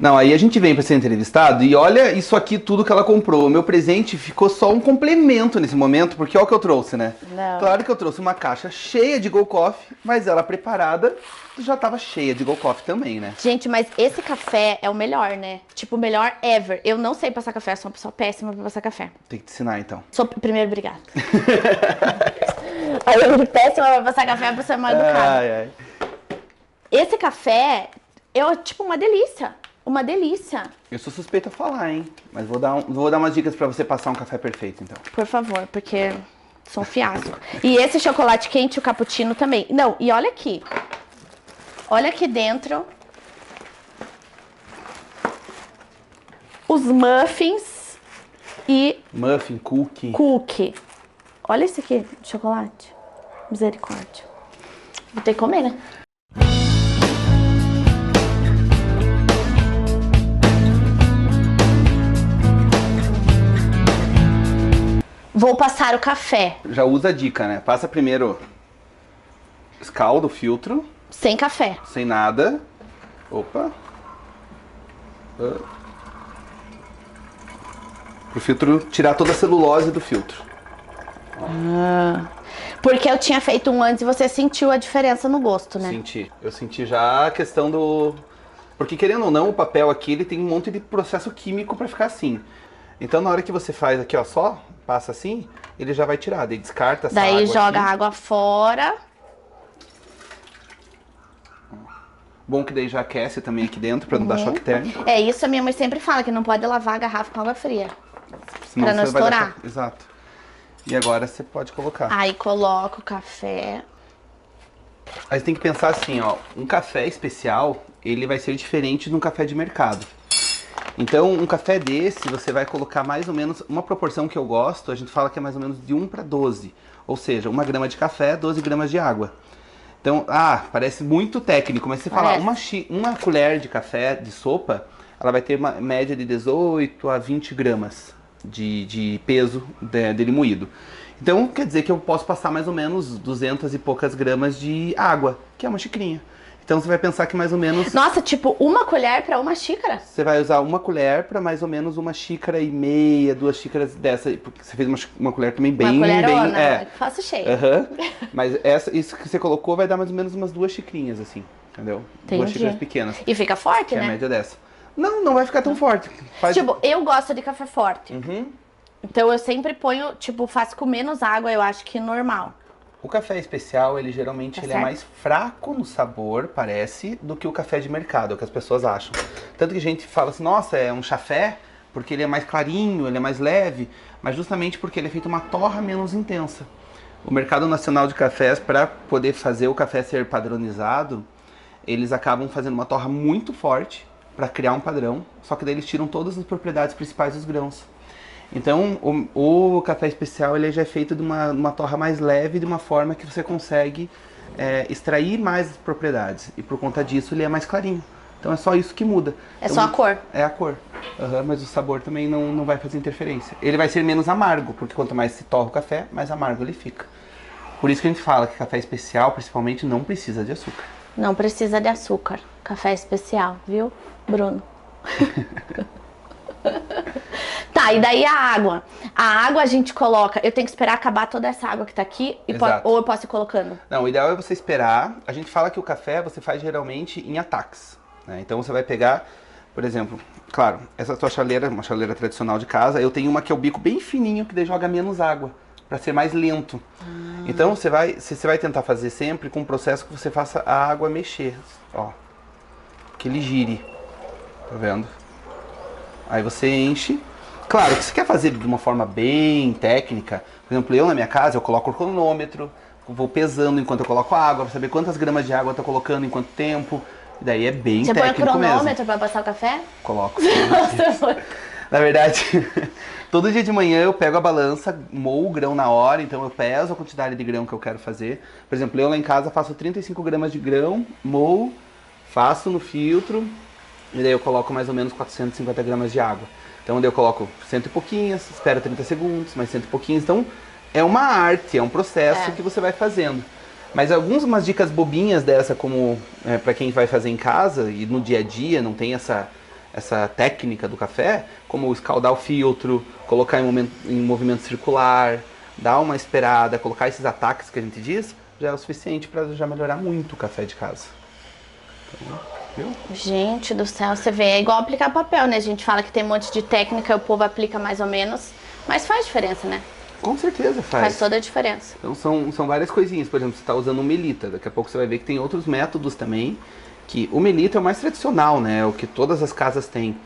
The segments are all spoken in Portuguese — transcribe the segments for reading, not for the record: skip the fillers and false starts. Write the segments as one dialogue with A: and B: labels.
A: Não, aí a gente vem pra ser entrevistado e olha isso aqui tudo que ela comprou. O meu presente ficou só um complemento nesse momento, porque olha o que eu trouxe, né?
B: Não.
A: Claro que eu trouxe uma caixa cheia de Go Coffee, mas ela preparada já tava cheia de Go Coffee também, né?
B: Gente, mas esse café é o melhor, né? Tipo, o melhor ever. Eu não sei passar café, sou uma pessoa péssima pra passar café.
A: Tem que te ensinar então.
B: Primeiro, obrigada. Aí eu sou péssima pra passar café, pra ser mal educada.
A: Ai, ai.
B: Esse café é tipo uma delícia. Uma delícia.
A: Eu sou suspeita a falar, hein? Mas vou dar umas dicas pra você passar um café perfeito, então.
B: Por favor, porque sou um fiasco. E esse chocolate quente, o cappuccino também. Não, e olha aqui. Olha aqui dentro. Os muffins e
A: Muffin, cookie.
B: cookie. Olha esse aqui, de chocolate. Misericórdia. Vou ter que comer, né? Vou passar o café.
A: Já usa a dica, né? Passa primeiro, escalda o filtro,
B: Sem café.
A: sem nada. Opa. Pro filtro tirar toda a celulose do filtro.
B: Porque eu tinha feito um antes e você sentiu a diferença no gosto, né?
A: Senti. Eu senti já a questão do... Porque querendo ou não, o papel aqui ele tem um monte de processo químico pra ficar assim. Então na hora que você faz aqui, ó, só passa assim, ele já vai tirar, daí descarta essa água.
B: Daí joga
A: aqui.
B: a água fora.
A: Bom que daí já aquece também aqui dentro pra não dar choque térmico.
B: É isso, a minha mãe sempre fala, que não pode lavar a garrafa com água fria.
A: Senão
B: Pra não
A: você vai dar
B: estourar.
A: choque. Exato. E agora você pode colocar.
B: Aí coloca o café.
A: Aí você tem que pensar assim, ó, um café especial, ele vai ser diferente de um café de mercado. Então, um café desse, você vai colocar mais ou menos, uma proporção que eu gosto, a gente fala que é mais ou menos de 1 para 12. Ou seja, 1 grama de café, 12 gramas de água. Então, parece muito técnico, mas se você falar uma colher de café de sopa, ela vai ter uma média de 18 a 20 gramas de peso dele moído. Então, quer dizer que eu posso passar mais ou menos 200 e poucas gramas de água, que é uma xicrinha. Então você vai pensar que mais ou menos...
B: Nossa, tipo, uma colher pra uma xícara?
A: Você vai usar uma colher para mais ou menos 1,5 xícaras, 2 xícaras dessa, porque você fez uma colher também bem...
B: Uma colherona,
A: bem,
B: faço cheia.
A: Mas isso que você colocou vai dar mais ou menos umas 2 xicrinhas, assim, entendeu?
B: Entendi.
A: 2 xícaras pequenas,
B: E fica forte,
A: que é
B: né?
A: a média dessa. Não vai ficar tão forte.
B: Tipo, eu gosto de café forte. Então eu sempre ponho, tipo, faço com menos água, eu acho que normal.
A: O café especial, ele geralmente ele é mais fraco no sabor, parece, do que o café de mercado, é o que as pessoas acham. Tanto que a gente fala assim, nossa, é um chafé, porque ele é mais clarinho, ele é mais leve, mas justamente porque ele é feito uma torra menos intensa. O Mercado Nacional de Cafés, para poder fazer o café ser padronizado, eles acabam fazendo uma torra muito forte para criar um padrão, só que daí eles tiram todas as propriedades principais dos grãos. Então, o café especial ele já é feito de uma torra mais leve, de uma forma que você consegue extrair mais as propriedades. E por conta disso ele é mais clarinho. Então é só isso que muda.
B: É
A: então,
B: só a cor?
A: É a cor. Mas o sabor também não vai fazer interferência. Ele vai ser menos amargo, porque quanto mais se torra o café, mais amargo ele fica. Por isso que a gente fala que café especial, principalmente, não precisa de açúcar.
B: Não precisa de açúcar. Café especial, viu, Bruno? Tá, e daí a água? A água a gente coloca... Eu tenho que esperar acabar toda essa água que tá aqui? Ou eu posso ir colocando?
A: Não, o ideal é você esperar. A gente fala que o café você faz geralmente em ataques, né? Então você vai pegar, por exemplo... Claro, essa tua chaleira, uma chaleira tradicional de casa, eu tenho uma que é o bico bem fininho, que daí joga menos água, para ser mais lento. Então você vai tentar fazer sempre com um processo que você faça a água mexer, ó. Que ele gire, tá vendo? Aí você enche. Claro, que você quer fazer de uma forma bem técnica. Por exemplo, eu na minha casa, eu coloco o cronômetro, vou pesando enquanto eu coloco a água, pra saber quantas gramas de água eu tô colocando em quanto tempo. E daí é bem
B: Você
A: técnico mesmo.
B: põe o cronômetro pra passar o café?
A: Coloco. Na verdade, todo dia de manhã eu pego a balança, moo o grão na hora, então eu peso a quantidade de grão que eu quero fazer. Por exemplo, eu lá em casa faço 35 gramas de grão, moo, faço no filtro, e daí eu coloco mais ou menos 450 gramas de água. Então daí eu coloco cento e pouquinhas, espero 30 segundos, mais cento e pouquinhos. Então é uma arte, é um processo que você vai fazendo. Mas umas dicas bobinhas dessa, como para quem vai fazer em casa e no dia a dia não tem essa técnica do café, como escaldar o filtro, colocar em movimento circular, dar uma esperada, colocar esses ataques que a gente diz, já é o suficiente para já melhorar muito o café de casa. Então, viu?
B: Gente do céu, você vê, é igual aplicar papel, né? A gente fala que tem um monte de técnica, o povo aplica mais ou menos, mas faz diferença, né?
A: Com certeza faz.
B: Faz toda a diferença.
A: Então são várias coisinhas. Por exemplo, você está usando o Melita. Daqui a pouco você vai ver que tem outros métodos também. Que o Melita é o mais tradicional, né? É o que todas as casas têm.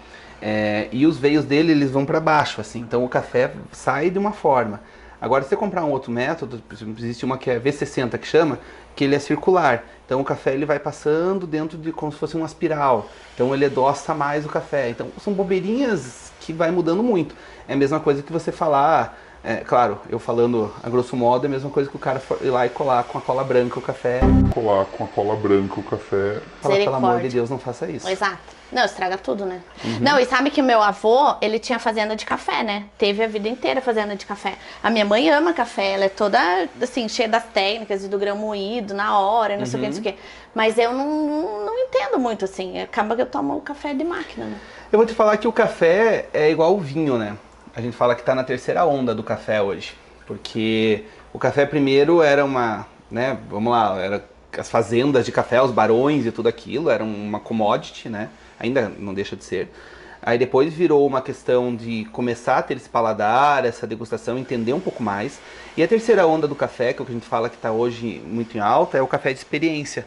A: E os veios dele, eles vão para baixo, assim. Então o café sai de uma forma. Agora, se você comprar um outro método, por exemplo, existe uma que é V60 que chama, que ele é circular. Então o café ele vai passando dentro de como se fosse uma espiral. Então ele adoça mais o café. Então são bobeirinhas que vai mudando muito. É a mesma coisa que você falar... claro, eu falando a grosso modo, é a mesma coisa que o cara ir lá e colar com a cola branca o café.
C: Colar com a cola branca o café.
A: Fala, pelo amor de Deus, não faça isso.
B: Exato. Não, estraga tudo, né? Não, e sabe que meu avô, ele tinha fazenda de café, né? Teve a vida inteira fazenda de café. A minha mãe ama café, ela é toda, assim, cheia das técnicas e do grão moído na hora, não sei o que, não sei o que. Mas eu não entendo muito, assim. Acaba que eu tomo o café de máquina, né?
A: Eu vou te falar que o café é igual o vinho, né? A gente fala que tá na terceira onda do café hoje. Porque o café primeiro era uma, né, vamos lá, era as fazendas de café, os barões e tudo aquilo, era uma commodity, né? Ainda não deixa de ser. Aí depois virou uma questão de começar a ter esse paladar, essa degustação, entender um pouco mais. E a terceira onda do café, que é o que a gente fala que está hoje muito em alta, é o café de experiência.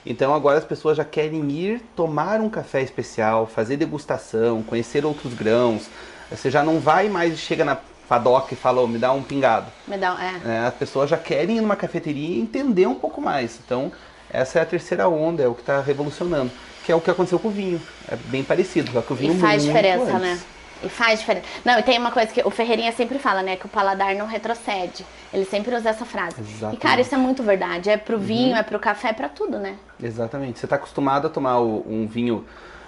A: Então agora as pessoas já querem ir tomar um café especial, fazer degustação, conhecer outros grãos. Você já não vai mais, chega na padoca e fala, me dá um pingado.
B: Me dá,
A: As pessoas já querem ir numa cafeteria e entender um pouco mais. Então essa é a terceira onda, é o que está revolucionando. Que é o que aconteceu com o vinho. É bem parecido, só que o vinho
B: e faz
A: muito
B: diferença,
A: antes.
B: né? E faz diferença. Não, e tem uma coisa que o Ferreirinha sempre fala, né? Que o paladar não retrocede. Ele sempre usa essa frase.
A: Exatamente.
B: E, cara, isso é muito verdade. É pro vinho, é pro café, é pra tudo, né?
A: Exatamente. Você está acostumado a tomar um vinho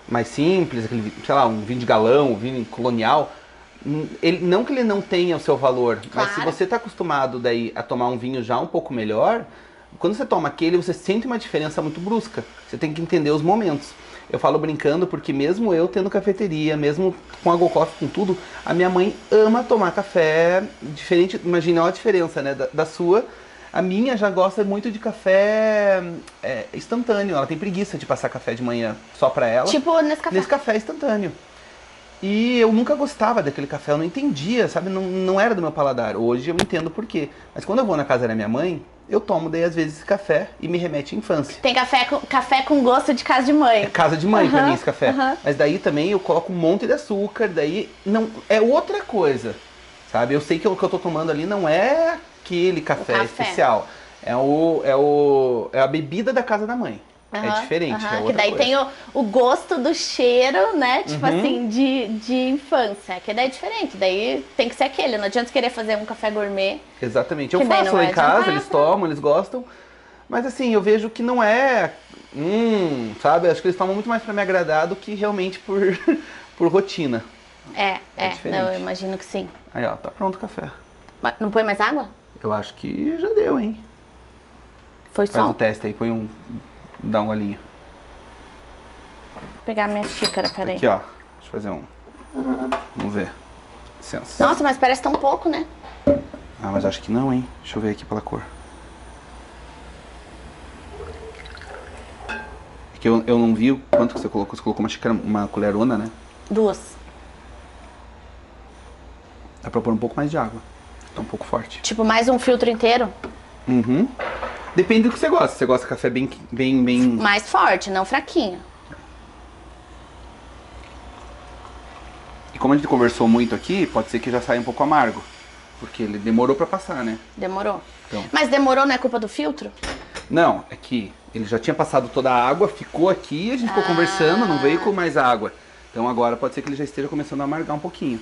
A: mais simples, aquele, sei lá, um vinho de galão, um vinho colonial. Não que ele não tenha o seu valor,
B: Claro.
A: mas se você está acostumado daí a tomar um vinho já um pouco melhor, quando você toma aquele, você sente uma diferença muito brusca. Você tem que entender os momentos. Eu falo brincando porque mesmo eu tendo cafeteria, mesmo com água coffee, com tudo, a minha mãe ama tomar café diferente. Imagina a diferença, né, da sua. A minha já gosta muito de café instantâneo. Ela tem preguiça de passar café de manhã só pra ela.
B: Tipo nesse café.
A: Nesse café instantâneo. E eu nunca gostava daquele café, eu não entendia, sabe? Não era do meu paladar. Hoje eu entendo por quê. Mas quando eu vou na casa da minha mãe, eu tomo daí às vezes esse café e me remete à infância.
B: Tem café com gosto de casa de mãe.
A: É casa de mãe pra mim esse café. Mas daí também eu coloco um monte de açúcar, daí não é outra coisa, sabe? Eu sei que o que eu tô tomando ali não é aquele café especial. É a bebida da casa da mãe. É diferente, é outra
B: que daí
A: coisa.
B: tem o gosto do cheiro, né? Tipo assim, de infância. Que daí é diferente. Daí tem que ser aquele. Não adianta querer fazer um café gourmet.
A: Exatamente. Eu
B: Que daí
A: faço
B: não
A: lá
B: vai
A: em casa,
B: adiantar,
A: eles tomam, eles gostam. Mas assim, eu vejo que não é... sabe? Acho que eles tomam muito mais pra me agradar do que realmente por rotina. É diferente.
B: Não, eu imagino que sim.
A: Aí, ó, tá pronto o café.
B: Mas não põe mais água?
A: Eu acho que já deu, hein?
B: Foi
A: Faz
B: só.
A: o teste aí, dá um golinho.
B: Vou pegar minha xícara, peraí.
A: Aqui, ó. Deixa eu fazer um. Vamos ver. Licença.
B: Nossa, mas parece tão pouco, né?
A: Ah, mas acho que não, hein? Deixa eu ver aqui pela cor. É que eu não vi o quanto que você colocou. Você colocou uma xícara, uma colherona, né?
B: 2.
A: Dá pra pôr um pouco mais de água. Tá um pouco forte.
B: Tipo, mais um filtro inteiro?
A: Uhum. Depende do que você gosta. Você gosta de café bem...
B: Mais forte, não fraquinho.
A: E como a gente conversou muito aqui, pode ser que já saia um pouco amargo. Porque ele demorou pra passar, né?
B: Demorou.
A: Então.
B: Mas demorou não é culpa do filtro?
A: Não, é que ele já tinha passado toda a água, ficou aqui, a gente ficou conversando, não veio com mais água. Então agora pode ser que ele já esteja começando a amargar um pouquinho.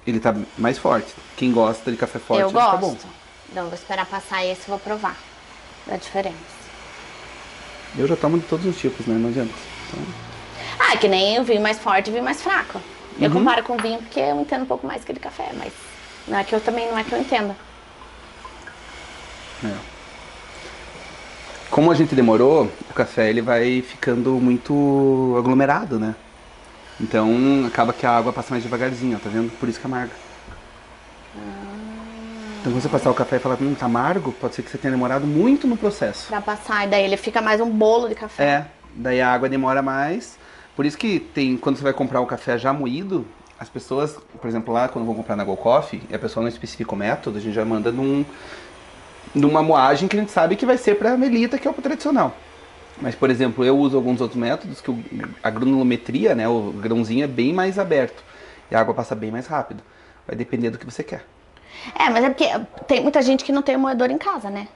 A: Ele tá mais forte. Quem gosta de café forte,
B: Eu
A: ele
B: gosto.
A: tá bom.
B: Então, vou esperar passar esse e vou provar a diferença.
A: Eu já tomo de todos os tipos, né? Não adianta. Então...
B: que nem o vinho mais forte e o vinho mais fraco. Eu comparo com vinho porque eu entendo um pouco mais que de café, mas não é que eu entenda.
A: Como a gente demorou, o café ele vai ficando muito aglomerado, né? Então acaba que a água passa mais devagarzinho, ó, tá vendo? Por isso que é amarga. Então quando você passar o café e falar, tá amargo, pode ser que você tenha demorado muito no processo.
B: Pra passar, e daí ele fica mais um bolo de café.
A: É, daí a água demora mais. Por isso que quando você vai comprar o café já moído, as pessoas, por exemplo, lá quando vão comprar na Go Coffee, e a pessoa não especifica o método, a gente já manda numa moagem que a gente sabe que vai ser pra melita, que é o tradicional. Mas, por exemplo, eu uso alguns outros métodos que a granulometria, né, o grãozinho é bem mais aberto e a água passa bem mais rápido. Vai depender do que você quer.
B: Mas é porque tem muita gente que não tem moedor em casa, né?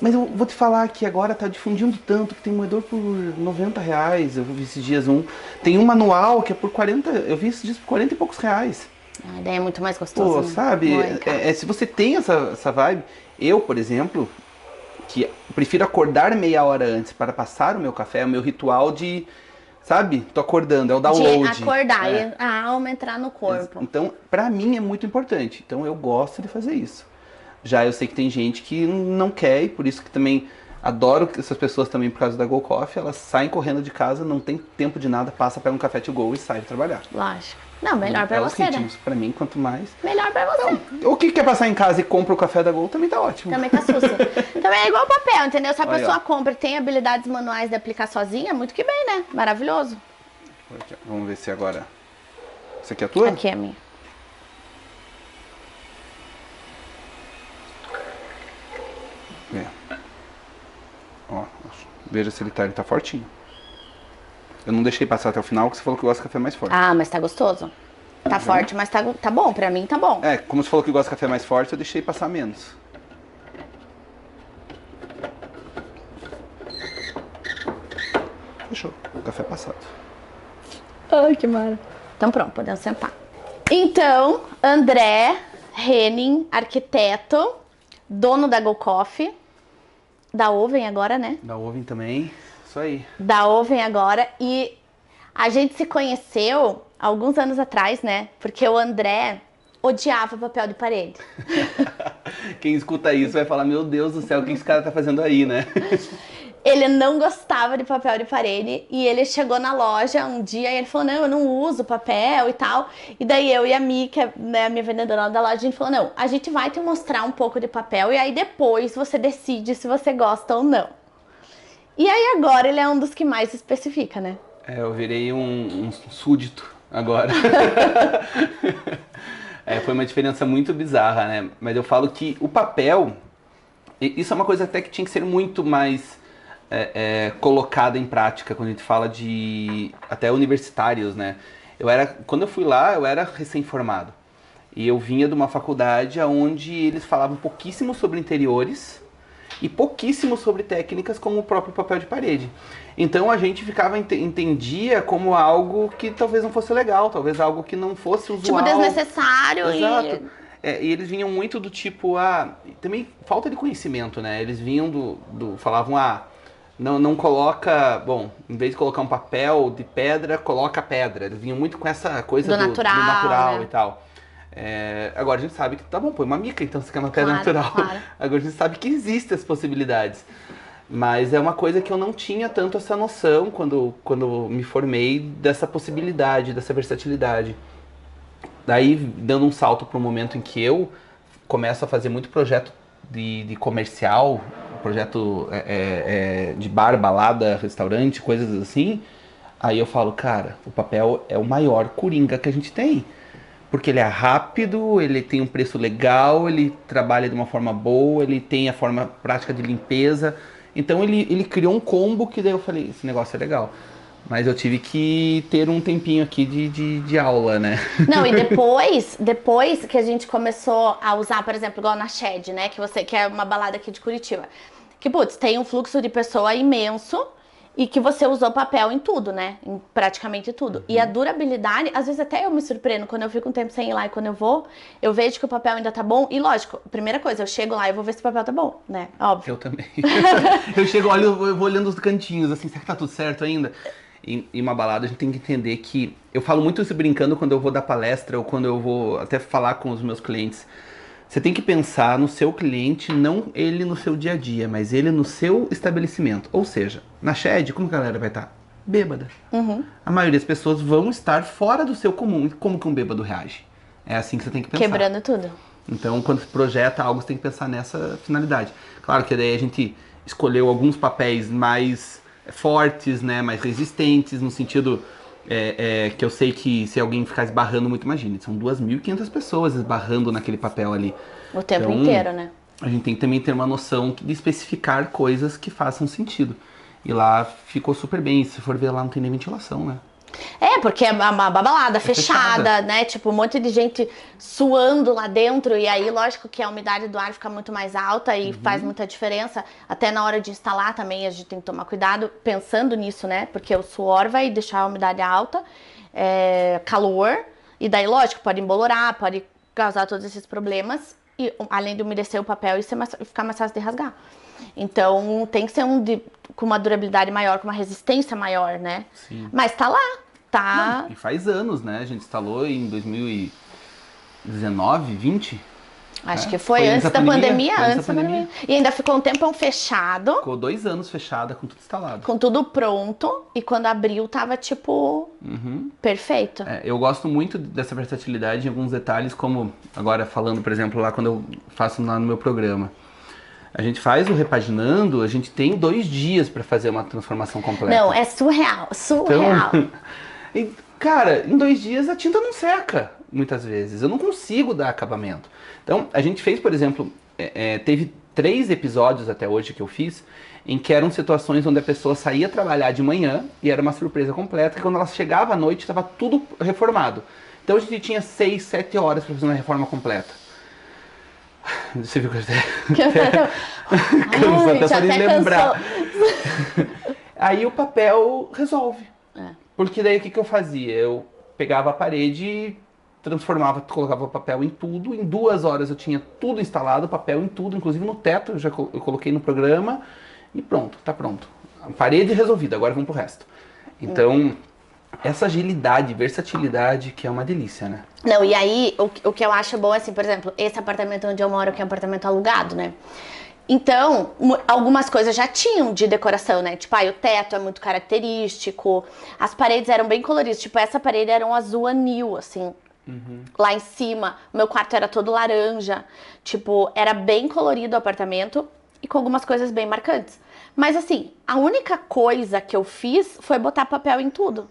A: Mas eu vou te falar que agora tá difundindo tanto que tem moedor por R$90, eu vi esses dias tem um manual que é por 40, eu vi esses dias por 40 e poucos reais.
B: Daí é muito mais gostoso.
A: Pô,
B: né?
A: sabe, se você tem essa vibe, eu, por exemplo, que prefiro acordar meia hora antes para passar o meu café, é o meu ritual de, sabe, tô acordando, é o download.
B: De acordar e a alma entrar no corpo.
A: Então, pra mim é muito importante, então eu gosto de fazer isso. Já eu sei que tem gente que não quer e por isso que também adoro essas pessoas também por causa da Go Coffee, elas saem correndo de casa, não tem tempo de nada, passa, pega um café to go e sai de trabalhar.
B: Lógico. Não, melhor pra você,
A: ritmos.
B: né?
A: Pra mim, quanto mais...
B: Melhor pra você.
A: Então, o que quer passar em casa e compra o café da Go também tá ótimo.
B: Também tá sussa. Também é igual papel, entendeu? Se a
A: Olha,
B: pessoa
A: ó.
B: compra e tem habilidades manuais de aplicar sozinha, muito que bem, né? Maravilhoso.
A: Aqui, ó. Vamos ver se agora... Essa aqui é a tua?
B: Aqui é a minha.
A: Ó, veja se ele tá fortinho. Eu não deixei passar até o final, porque você falou que gosta de café mais forte.
B: Ah, mas tá gostoso. Tá forte, mas tá bom. Pra mim tá bom.
A: É, como você falou que gosta de café mais forte, eu deixei passar menos. Fechou. Café passado.
B: Ai, que mara. Então pronto, podemos sentar. Então, André Henning, arquiteto, dono da Go Coffee, da Oven agora, né?
A: Da Oven também. Isso aí.
B: Da Oven agora. E a gente se conheceu alguns anos atrás, né? Porque o André odiava papel de parede.
A: Quem escuta isso vai falar, meu Deus do céu, o que esse cara tá fazendo aí, né?
B: Ele não gostava de papel de parede e ele chegou na loja um dia e ele falou, não, eu não uso papel e tal. E daí eu e a Mi, que é, né, a minha vendedora da loja, a gente falou, não, a gente vai te mostrar um pouco de papel e aí depois você decide se você gosta ou não. E aí agora ele é um dos que mais especifica, né?
A: É, eu virei um súdito agora. Foi uma diferença muito bizarra, né? Mas eu falo que o papel, isso é uma coisa até que tinha que ser muito mais colocada em prática quando a gente fala de até universitários, né? Quando eu fui lá, eu era recém-formado. E eu vinha de uma faculdade onde eles falavam pouquíssimo sobre interiores e pouquíssimo sobre técnicas como o próprio papel de parede. Então a gente entendia como algo que talvez não fosse legal, talvez algo que não fosse usual.
B: Tipo, desnecessário.
A: Exato. E eles vinham muito do tipo, também falta de conhecimento, né? Eles vinham falavam, não coloca, bom, em vez de colocar um papel de pedra, coloca pedra. Eles vinham muito com essa coisa do natural, né? E tal. Agora a gente sabe que, tá bom, põe uma mica, então você quer uma pedra natural. Claro. Agora a gente sabe que existem as possibilidades. Mas é uma coisa que eu não tinha tanto essa noção quando me formei dessa possibilidade, dessa versatilidade. Daí, dando um salto para o momento em que eu começo a fazer muito projeto de comercial, projeto de bar, balada, restaurante, coisas assim, aí eu falo, cara, o papel é o maior coringa que a gente tem. Porque ele é rápido, ele tem um preço legal, ele trabalha de uma forma boa, ele tem a forma prática de limpeza. Então ele criou um combo que daí eu falei, esse negócio é legal. Mas eu tive que ter um tempinho aqui de aula, né?
B: Não, e depois que a gente começou a usar, por exemplo, igual na Shed, né? Que é uma balada aqui de Curitiba. Que, putz, tem um fluxo de pessoa imenso e que você usou papel em tudo, né? Em praticamente tudo. E a durabilidade, às vezes até eu me surpreendo, quando eu fico um tempo sem ir lá e quando eu vou, eu vejo que o papel ainda tá bom. E lógico, primeira coisa, eu chego lá e vou ver se o papel tá bom, né? Óbvio.
A: Eu também. Eu chego, eu vou olhando os cantinhos, assim, será que tá tudo certo ainda? Em uma balada a gente tem que entender que... Eu falo muito isso brincando quando eu vou dar palestra ou quando eu vou até falar com os meus clientes. Você tem que pensar no seu cliente, não ele no seu dia a dia, mas ele no seu estabelecimento. Ou seja, na Shed, como que a galera vai estar? Bêbada. A maioria das pessoas vão estar fora do seu comum. Como que um bêbado reage? É assim que você tem que pensar.
B: Quebrando tudo.
A: Então, quando você projeta algo, você tem que pensar nessa finalidade. Claro que daí a gente escolheu alguns papéis mais fortes, né, mais resistentes, no sentido que eu sei que se alguém ficar esbarrando muito, imagine, são 2.500 pessoas esbarrando naquele papel ali.
B: O tempo inteiro, né?
A: A gente tem que também ter uma noção de especificar coisas que façam sentido. E lá ficou super bem. Se for ver lá, não tem nem ventilação, né?
B: Porque é uma balada fechada, né? Tipo, um monte de gente suando lá dentro. E aí, lógico que a umidade do ar fica muito mais alta e faz muita diferença. Até na hora de instalar também, a gente tem que tomar cuidado pensando nisso, né? Porque o suor vai deixar a umidade alta, calor. E daí, lógico, pode embolorar, pode causar todos esses problemas. E além de umedecer o papel e ficar mais fácil de rasgar. Então, tem que ser com uma durabilidade maior, com uma resistência maior, né?
A: Sim.
B: Mas tá lá, tá...
A: Não, e faz anos, né? A gente instalou em 2019, 20?
B: Acho que foi antes da pandemia, antes da pandemia. E ainda ficou um tempão fechado.
A: Ficou 2 anos fechada, com tudo instalado.
B: Com tudo pronto. E quando abriu, tava, tipo, perfeito.
A: Eu gosto muito dessa versatilidade em alguns detalhes, como agora falando, por exemplo, lá quando eu faço lá no meu programa. A gente faz o repaginando, a gente tem 2 dias para fazer uma transformação completa.
B: Não, é surreal.
A: Então, cara, em 2 dias a tinta não seca, muitas vezes. Eu não consigo dar acabamento. Então, a gente fez, por exemplo, teve 3 episódios até hoje que eu fiz, em que eram situações onde a pessoa saía trabalhar de manhã, e era uma surpresa completa, que quando ela chegava à noite, estava tudo reformado. Então, a gente tinha 6, 7 horas para fazer uma reforma completa. Você viu que eu até só de lembrar. Aí o papel resolve. Porque daí o que eu fazia? Eu pegava a parede, transformava, colocava o papel em tudo. Em 2 horas eu tinha tudo instalado, papel em tudo, inclusive no teto. Eu coloquei no programa e pronto, tá pronto. A parede resolvida, agora vamos pro resto. Então, essa agilidade, versatilidade, que é uma delícia, né?
B: Não, e aí, o que eu acho bom, assim, por exemplo, esse apartamento onde eu moro, que é um apartamento alugado, né? Então, algumas coisas já tinham de decoração, né? Tipo, o teto é muito característico, as paredes eram bem coloridas. Tipo, essa parede era um azul anil, assim, lá em cima. O meu quarto era todo laranja. Tipo, era bem colorido o apartamento e com algumas coisas bem marcantes. Mas, assim, a única coisa que eu fiz foi botar papel em tudo.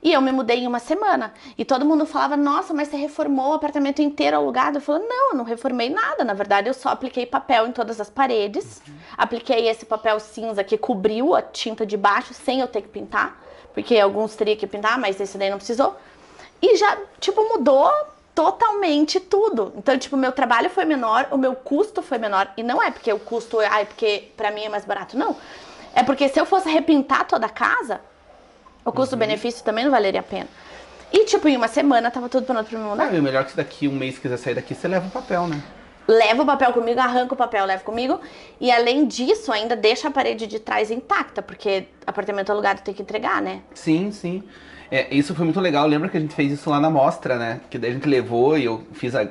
B: E eu me mudei em 1 semana. E todo mundo falava, nossa, mas você reformou o apartamento inteiro alugado? Eu falei, não, eu não reformei nada. Na verdade, eu só apliquei papel em todas as paredes. Apliquei esse papel cinza que cobriu a tinta de baixo, sem eu ter que pintar. Porque alguns teriam que pintar, mas esse daí não precisou. E já, tipo, mudou totalmente tudo. Então, tipo, meu trabalho foi menor, o meu custo foi menor. E não é porque o custo, porque pra mim é mais barato, não. É porque se eu fosse repintar toda a casa... O custo-benefício também não valeria a pena. E, tipo, em 1 semana tava tudo pronto pra me mudar.
A: E o melhor é que se daqui 1 mês quiser sair daqui, você leva o papel, né?
B: Levo o papel comigo, arranco o papel, levo comigo. E, além disso, ainda deixa a parede de trás intacta, porque apartamento alugado tem que entregar, né?
A: Sim, sim. Isso foi muito legal. Lembra que a gente fez isso lá na mostra, né? Que daí a gente levou e eu fiz a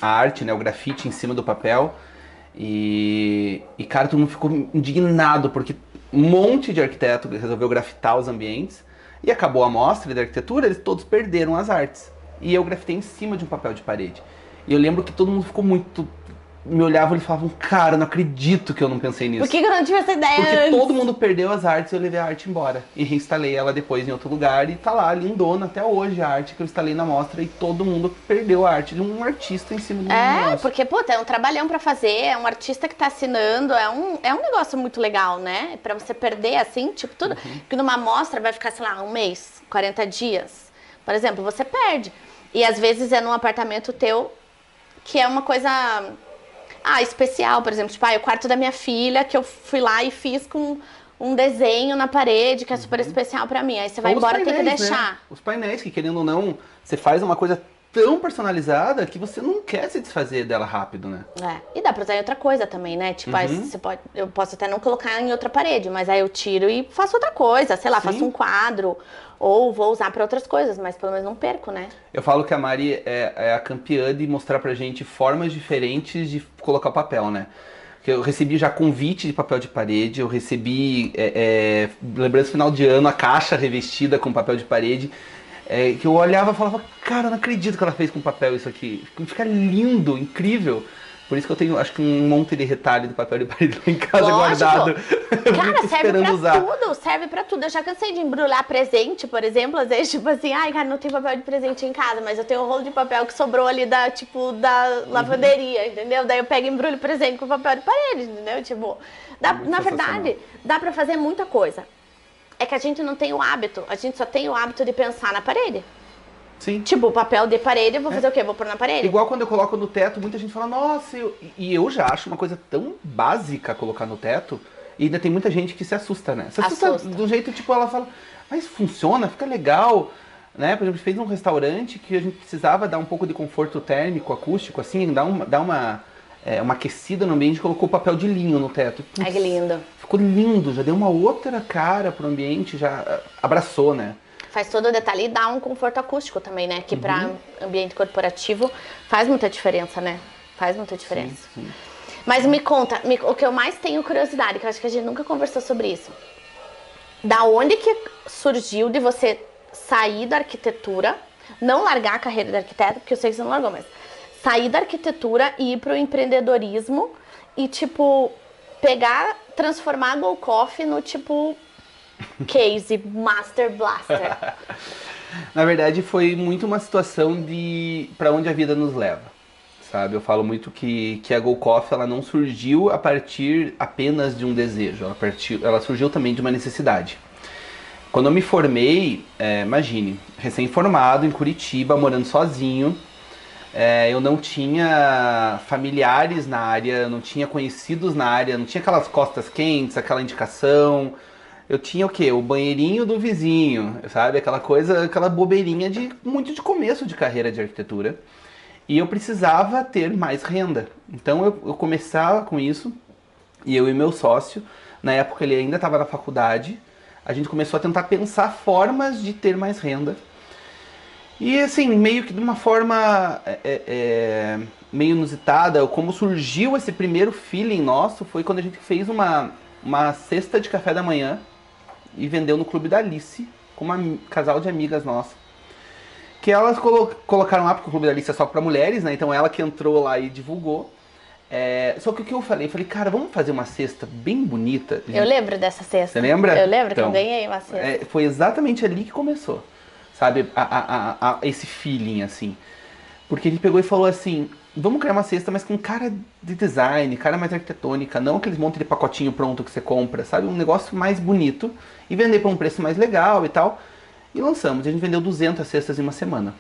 A: arte, né? O grafite em cima do papel. E, cara, todo mundo ficou indignado, porque um monte de arquiteto resolveu grafitar os ambientes. E acabou a mostra de arquitetura, eles todos perderam as artes. E eu grafitei em cima de um papel de parede. E eu lembro que todo mundo ficou muito... Me olhavam e falavam, cara, não acredito que eu não pensei nisso.
B: Por que eu não tive essa ideia
A: Porque
B: antes?
A: todo mundo perdeu as artes e eu levei a arte embora. E reinstalei ela depois em outro lugar e tá lá, lindona até hoje a arte que eu instalei na mostra. E todo mundo perdeu a arte de um artista em cima do negócio.
B: Porque, puta, é um trabalhão pra fazer, é um artista que tá assinando, é um negócio muito legal, né? Pra você perder, assim, tipo, tudo. Porque numa mostra vai ficar, sei lá, 1 mês, 40 dias. Por exemplo, você perde. E às vezes é num apartamento teu que é uma coisa... especial, por exemplo, tipo, o quarto da minha filha, que eu fui lá e fiz com um desenho na parede, que é super especial pra mim. Aí você vai embora e tem que deixar.
A: Né? Os painéis, que querendo ou não, você faz uma coisa tão personalizada que você não quer se desfazer dela rápido, né?
B: E dá pra usar em outra coisa também, né? Tipo, aí eu posso até não colocar em outra parede, mas aí eu tiro e faço outra coisa, sei lá, faço um quadro, ou vou usar pra outras coisas, mas pelo menos não perco, né?
A: Eu falo que a Mari é a campeã de mostrar pra gente formas diferentes de colocar o papel, né? Eu recebi já convite de papel de parede, eu recebi, lembrança final de ano, a caixa revestida com papel de parede, que eu olhava e falava, cara, eu não acredito que ela fez com papel isso aqui. Fica lindo, incrível. Por isso que eu tenho, acho que um monte de retalho de papel de parede lá em casa guardado.
B: Cara, serve pra tudo. Eu já cansei de embrulhar presente, por exemplo, às vezes, tipo assim, ai, cara, não tem papel de presente em casa, mas eu tenho um rolo de papel que sobrou ali da lavanderia, entendeu? Daí eu pego e embrulho presente com papel de parede, entendeu? Tipo, na verdade, dá pra fazer muita coisa. É que a gente não tem o hábito, a gente só tem o hábito de pensar na parede.
A: Sim.
B: Tipo, papel de parede, eu vou fazer o quê? Vou pôr na parede?
A: Igual quando eu coloco no teto, muita gente fala, nossa, e eu já acho uma coisa tão básica colocar no teto, e ainda tem muita gente que se assusta, né? Se assusta do jeito, tipo, ela fala, mas funciona, fica legal, né? Por exemplo, a gente fez um restaurante que a gente precisava dar um pouco de conforto térmico, acústico, assim, dar uma aquecida no ambiente, colocou papel de linho no teto. Putz,
B: ai, que lindo.
A: Ficou lindo, já deu uma outra cara pro ambiente, já abraçou, né?
B: Faz todo o detalhe e dá um conforto acústico também, né? Que para ambiente corporativo faz muita diferença, né? Faz muita diferença. Sim. Mas me conta, o que eu mais tenho curiosidade, que eu acho que a gente nunca conversou sobre isso. Da onde que surgiu de você sair da arquitetura, não largar a carreira de arquiteto, porque eu sei que você não largou, mas sair da arquitetura e ir pro empreendedorismo e, tipo, transformar a Go Coffee no, tipo... Case Master Blaster.
A: Na verdade, foi muito uma situação de para onde a vida nos leva, sabe? Eu falo muito que a Go Coffee ela não surgiu a partir apenas de um desejo, ela surgiu também de uma necessidade. Quando eu me formei, imagine, recém-formado em Curitiba, morando sozinho, eu não tinha familiares na área, não tinha conhecidos na área, não tinha aquelas costas quentes, aquela indicação. Eu tinha o quê? O banheirinho do vizinho, sabe? Aquela coisa, aquela bobeirinha muito de começo de carreira de arquitetura. E eu precisava ter mais renda. Então eu começava com isso, e eu e meu sócio, na época ele ainda estava na faculdade, a gente começou a tentar pensar formas de ter mais renda. E assim, meio que de uma forma meio inusitada, como surgiu esse primeiro feeling nosso, foi quando a gente fez uma cesta de café da manhã, e vendeu no Clube da Alice, com um casal de amigas nossas. Que elas colocaram lá, porque o Clube da Alice é só pra mulheres, né? Então ela que entrou lá e divulgou. Só que o que eu falei? Falei, cara, vamos fazer uma cesta bem bonita.
B: Eu lembro dessa cesta.
A: Você lembra?
B: Eu lembro
A: então,
B: que eu ganhei uma cesta.
A: Foi exatamente ali que começou, sabe? Esse feeling, assim. Porque ele pegou e falou assim, vamos criar uma cesta, mas com cara de design, cara mais arquitetônica, não aqueles monte de pacotinho pronto que você compra, sabe? Um negócio mais bonito e vender por um preço mais legal e tal. E lançamos, e a gente vendeu 200 cestas em uma semana.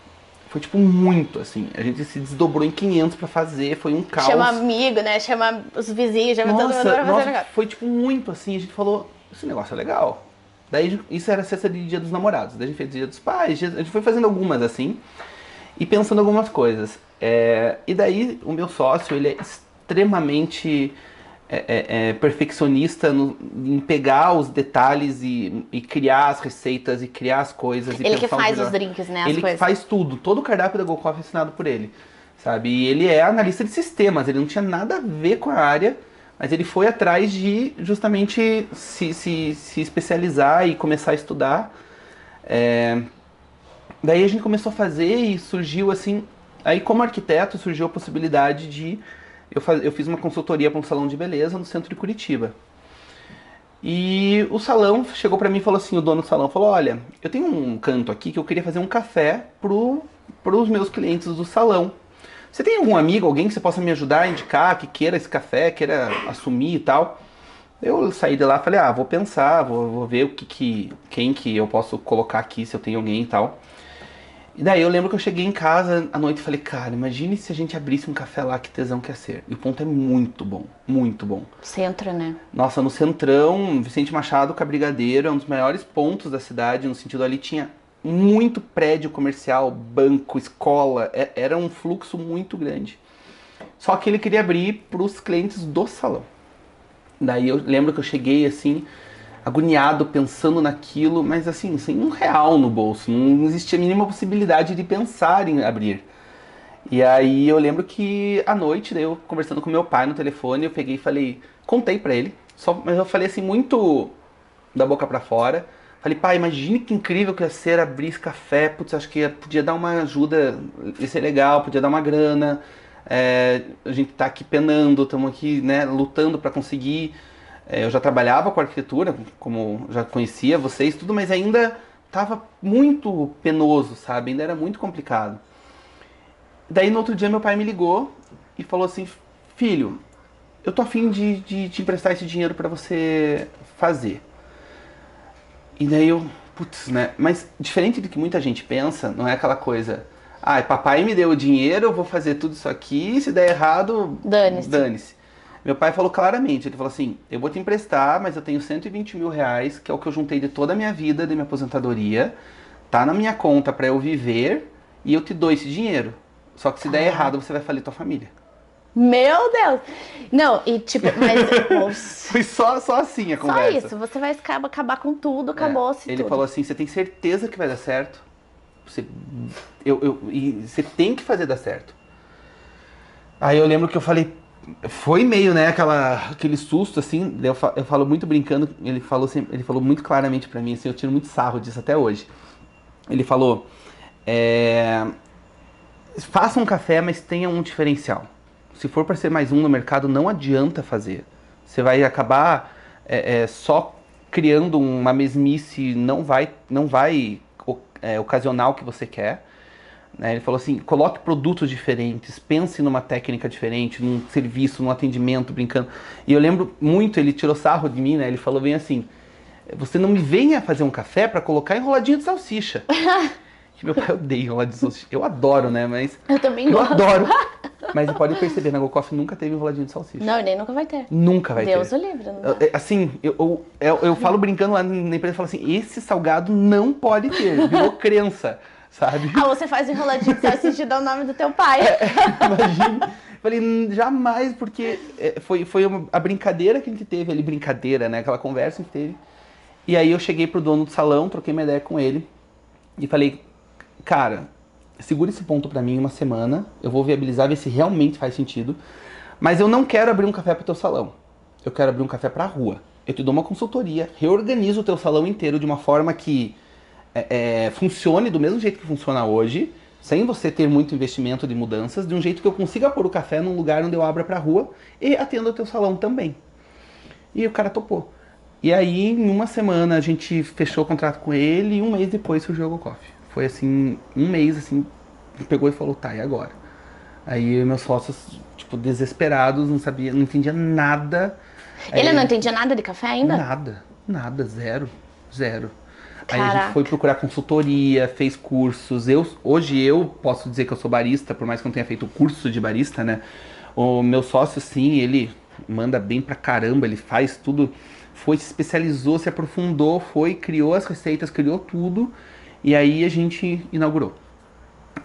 A: Foi tipo muito, assim, a gente se desdobrou em 500 pra fazer, foi um caos.
B: Chama amigo, né? Chama os vizinhos, chama todo mundo pra fazer o negócio.
A: Foi tipo muito assim, a gente falou, esse negócio é legal. Daí isso era cesta de Dia dos Namorados, daí a gente fez Dia dos Pais, a gente foi fazendo algumas assim. E pensando algumas coisas. E daí o meu sócio, ele é extremamente perfeccionista em pegar os detalhes e criar as receitas e criar as coisas.
B: Ele que faz os drinks, né?
A: Ele que faz tudo. Todo o cardápio da Go Coffee é assinado por ele. Sabe? E ele é analista de sistemas. Ele não tinha nada a ver com a área, mas ele foi atrás de justamente se especializar e começar a estudar. Daí a gente começou a fazer e surgiu assim... Aí como arquiteto surgiu a possibilidade de... Eu fiz uma consultoria para um salão de beleza no centro de Curitiba. E o salão chegou para mim e falou assim, o dono do salão falou, olha, eu tenho um canto aqui que eu queria fazer um café pros meus clientes do salão. Você tem algum amigo, alguém que você possa me ajudar a indicar, que queira esse café, queira assumir e tal? Eu saí de lá e falei, vou pensar, vou ver quem que eu posso colocar aqui, se eu tenho alguém e tal. E daí eu lembro que eu cheguei em casa à noite e falei, cara, imagine se a gente abrisse um café lá, que tesão que ia ser. E o ponto é muito bom, muito bom.
B: Centro, né?
A: Nossa, no Centrão, Vicente Machado com a Brigadeiro, é um dos maiores pontos da cidade, no sentido ali tinha muito prédio comercial, banco, escola, era um fluxo muito grande. Só que ele queria abrir para os clientes do salão. Daí eu lembro que eu cheguei assim, agoniado, pensando naquilo, mas assim, sem R$1 no bolso, não existia a mínima possibilidade de pensar em abrir. E aí eu lembro que à noite, daí eu conversando com meu pai no telefone, eu peguei e falei, contei pra ele, mas eu falei assim, muito da boca pra fora. Falei, pai, imagine que incrível que ia ser abrir esse café, putz, acho que podia dar uma ajuda, ia ser legal, podia dar uma grana. A gente tá aqui penando, estamos aqui, né, lutando para conseguir. Eu já trabalhava com arquitetura, como já conhecia vocês, tudo, mas ainda tava muito penoso, sabe? Ainda era muito complicado. Daí no outro dia meu pai me ligou e falou assim, filho, eu tô a fim de te emprestar esse dinheiro para você fazer. E daí eu, putz, né? Mas diferente do que muita gente pensa, não é aquela coisa, papai me deu o dinheiro, eu vou fazer tudo isso aqui, se der errado, dane-se. Meu pai falou claramente, ele falou assim, eu vou te emprestar, mas eu tenho R$120 mil, que é o que eu juntei de toda a minha vida, de minha aposentadoria, tá na minha conta para eu viver, e eu te dou esse dinheiro. Só que se der errado, você vai falir tua família.
B: Meu Deus! Não, e tipo, mas...
A: Foi só assim a conversa.
B: Só isso, você vai acabar com tudo, acabou-se tudo.
A: Ele falou assim, você tem certeza que vai dar certo? E você tem que fazer dar certo. Aí eu lembro que eu falei, foi meio, né, aquele susto, assim, eu falo muito brincando, ele falou muito claramente pra mim, assim, eu tiro muito sarro disso até hoje. Ele falou, faça um café, mas tenha um diferencial. Se for para ser mais um no mercado, não adianta fazer. Você vai acabar só criando uma mesmice, não vai ocasionar o que você quer. Ele falou assim, coloque produtos diferentes, pense numa técnica diferente, num serviço, num atendimento, brincando. E eu lembro muito, ele tirou sarro de mim, né? Ele falou bem assim, você não me venha fazer um café para colocar enroladinho de salsicha. Meu pai odeia enroladinho de salsicha. Eu adoro, né? Mas
B: eu também gosto.
A: Adoro. Mas você pode perceber, na GoCoffee nunca teve enroladinho de salsicha.
B: Não, e nem nunca vai ter.
A: Nunca vai ter.
B: Deus o livre. Não vai.
A: Assim, eu falo brincando lá na empresa, eu falo assim, esse salgado não pode ter. Virou crença, sabe?
B: Você faz enroladinho de salsicha e dá o nome do teu pai.
A: Imagina. Falei, jamais, porque foi a brincadeira que a gente teve ali, brincadeira, né? Aquela conversa que teve. E aí eu cheguei pro dono do salão, troquei uma ideia com ele e falei, cara, segura esse ponto pra mim uma semana, eu vou viabilizar, ver se realmente faz sentido, mas eu não quero abrir um café pro teu salão, eu quero abrir um café pra rua. Eu te dou uma consultoria, reorganizo o teu salão inteiro de uma forma que funcione do mesmo jeito que funciona hoje, sem você ter muito investimento de mudanças, de um jeito que eu consiga pôr o café num lugar onde eu abra pra rua e atenda o teu salão também. E o cara topou. E aí, em uma semana, a gente fechou o contrato com ele e um mês depois surgiu a GoCoffee. Foi assim, um mês, assim, pegou e falou, tá, e agora? Aí meus sócios, tipo, desesperados, não entendia nada.
B: Ele não entendia nada de café ainda?
A: Nada, zero.
B: Caraca.
A: Aí a gente foi procurar consultoria, fez cursos. Hoje eu posso dizer que eu sou barista, por mais que eu não tenha feito curso de barista, né? O meu sócio, sim, ele manda bem pra caramba, ele faz tudo, se especializou, se aprofundou, criou as receitas, criou tudo. E aí a gente inaugurou.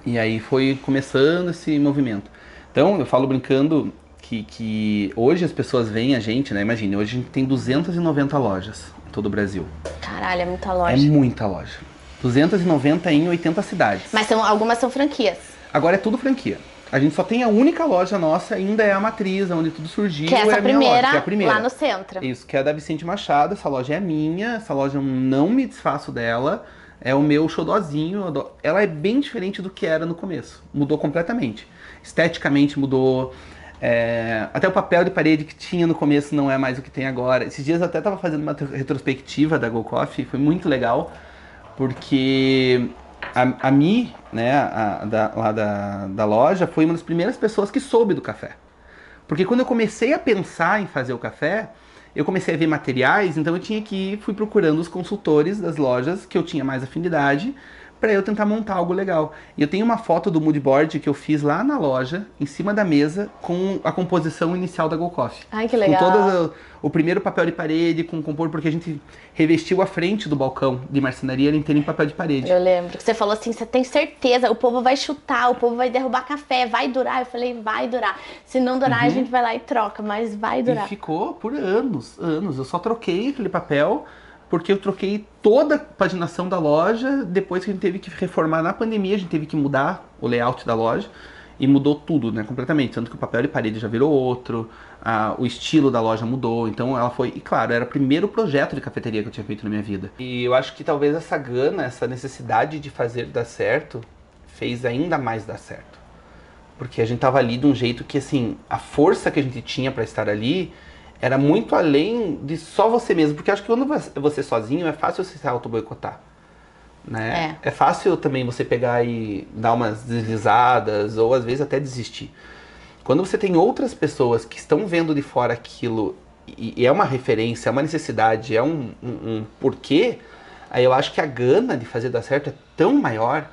A: E aí foi começando esse movimento. Então, eu falo brincando que hoje as pessoas veem a gente, né? Imagine, hoje a gente tem 290 lojas em todo o Brasil.
B: Caralho, é muita loja.
A: É muita loja. 290 em 80 cidades.
B: Mas algumas são franquias.
A: Agora é tudo franquia. A gente só tem a única loja nossa, ainda é a matriz, onde tudo surgiu.
B: Que é essa
A: a minha loja, que é a primeira,
B: lá no centro.
A: Isso, que é a da Vicente Machado. Essa loja é minha, essa loja eu não me desfaço dela. É o meu xodózinho. Ela é bem diferente do que era no começo. Mudou completamente. Esteticamente mudou. Até o papel de parede que tinha no começo não é mais o que tem agora. Esses dias eu até estava fazendo uma retrospectiva da GoCoffee. Foi muito legal. Porque a Mi, né, lá da loja, foi uma das primeiras pessoas que soube do café. Porque quando eu comecei a pensar em fazer o café, eu comecei a ver materiais, então fui procurando os consultores das lojas que eu tinha mais afinidade para eu tentar montar algo legal. E eu tenho uma foto do mood board que eu fiz lá na loja, em cima da mesa, com a composição inicial da Go Coffee.
B: Ai, que legal.
A: Com todo o primeiro papel de parede, com compor, porque a gente revestiu a frente do balcão de marcenaria inteiro em papel de parede.
B: Eu lembro que você falou assim, você tem certeza, o povo vai chutar, o povo vai derrubar café, vai durar? Eu falei, vai durar. Se não durar, a gente vai lá e troca, mas vai durar.
A: E ficou por anos. Eu só troquei aquele papel porque eu troquei toda a paginação da loja depois que a gente teve que reformar na pandemia, a gente teve que mudar o layout da loja e mudou tudo, né, completamente. Tanto que o papel de parede já virou outro, o estilo da loja mudou, então ela foi... E claro, era o primeiro projeto de cafeteria que eu tinha feito na minha vida. E eu acho que talvez essa gana, essa necessidade de fazer dar certo, fez ainda mais dar certo. Porque a gente tava ali de um jeito que, assim, a força que a gente tinha pra estar ali era muito além de só você mesmo. Porque eu acho que quando você sozinho é fácil você se auto-boicotar, né? É fácil também você pegar e dar umas deslizadas ou às vezes até desistir. Quando você tem outras pessoas que estão vendo de fora aquilo e é uma referência, é uma necessidade, é um porquê, aí eu acho que a gana de fazer dar certo é tão maior,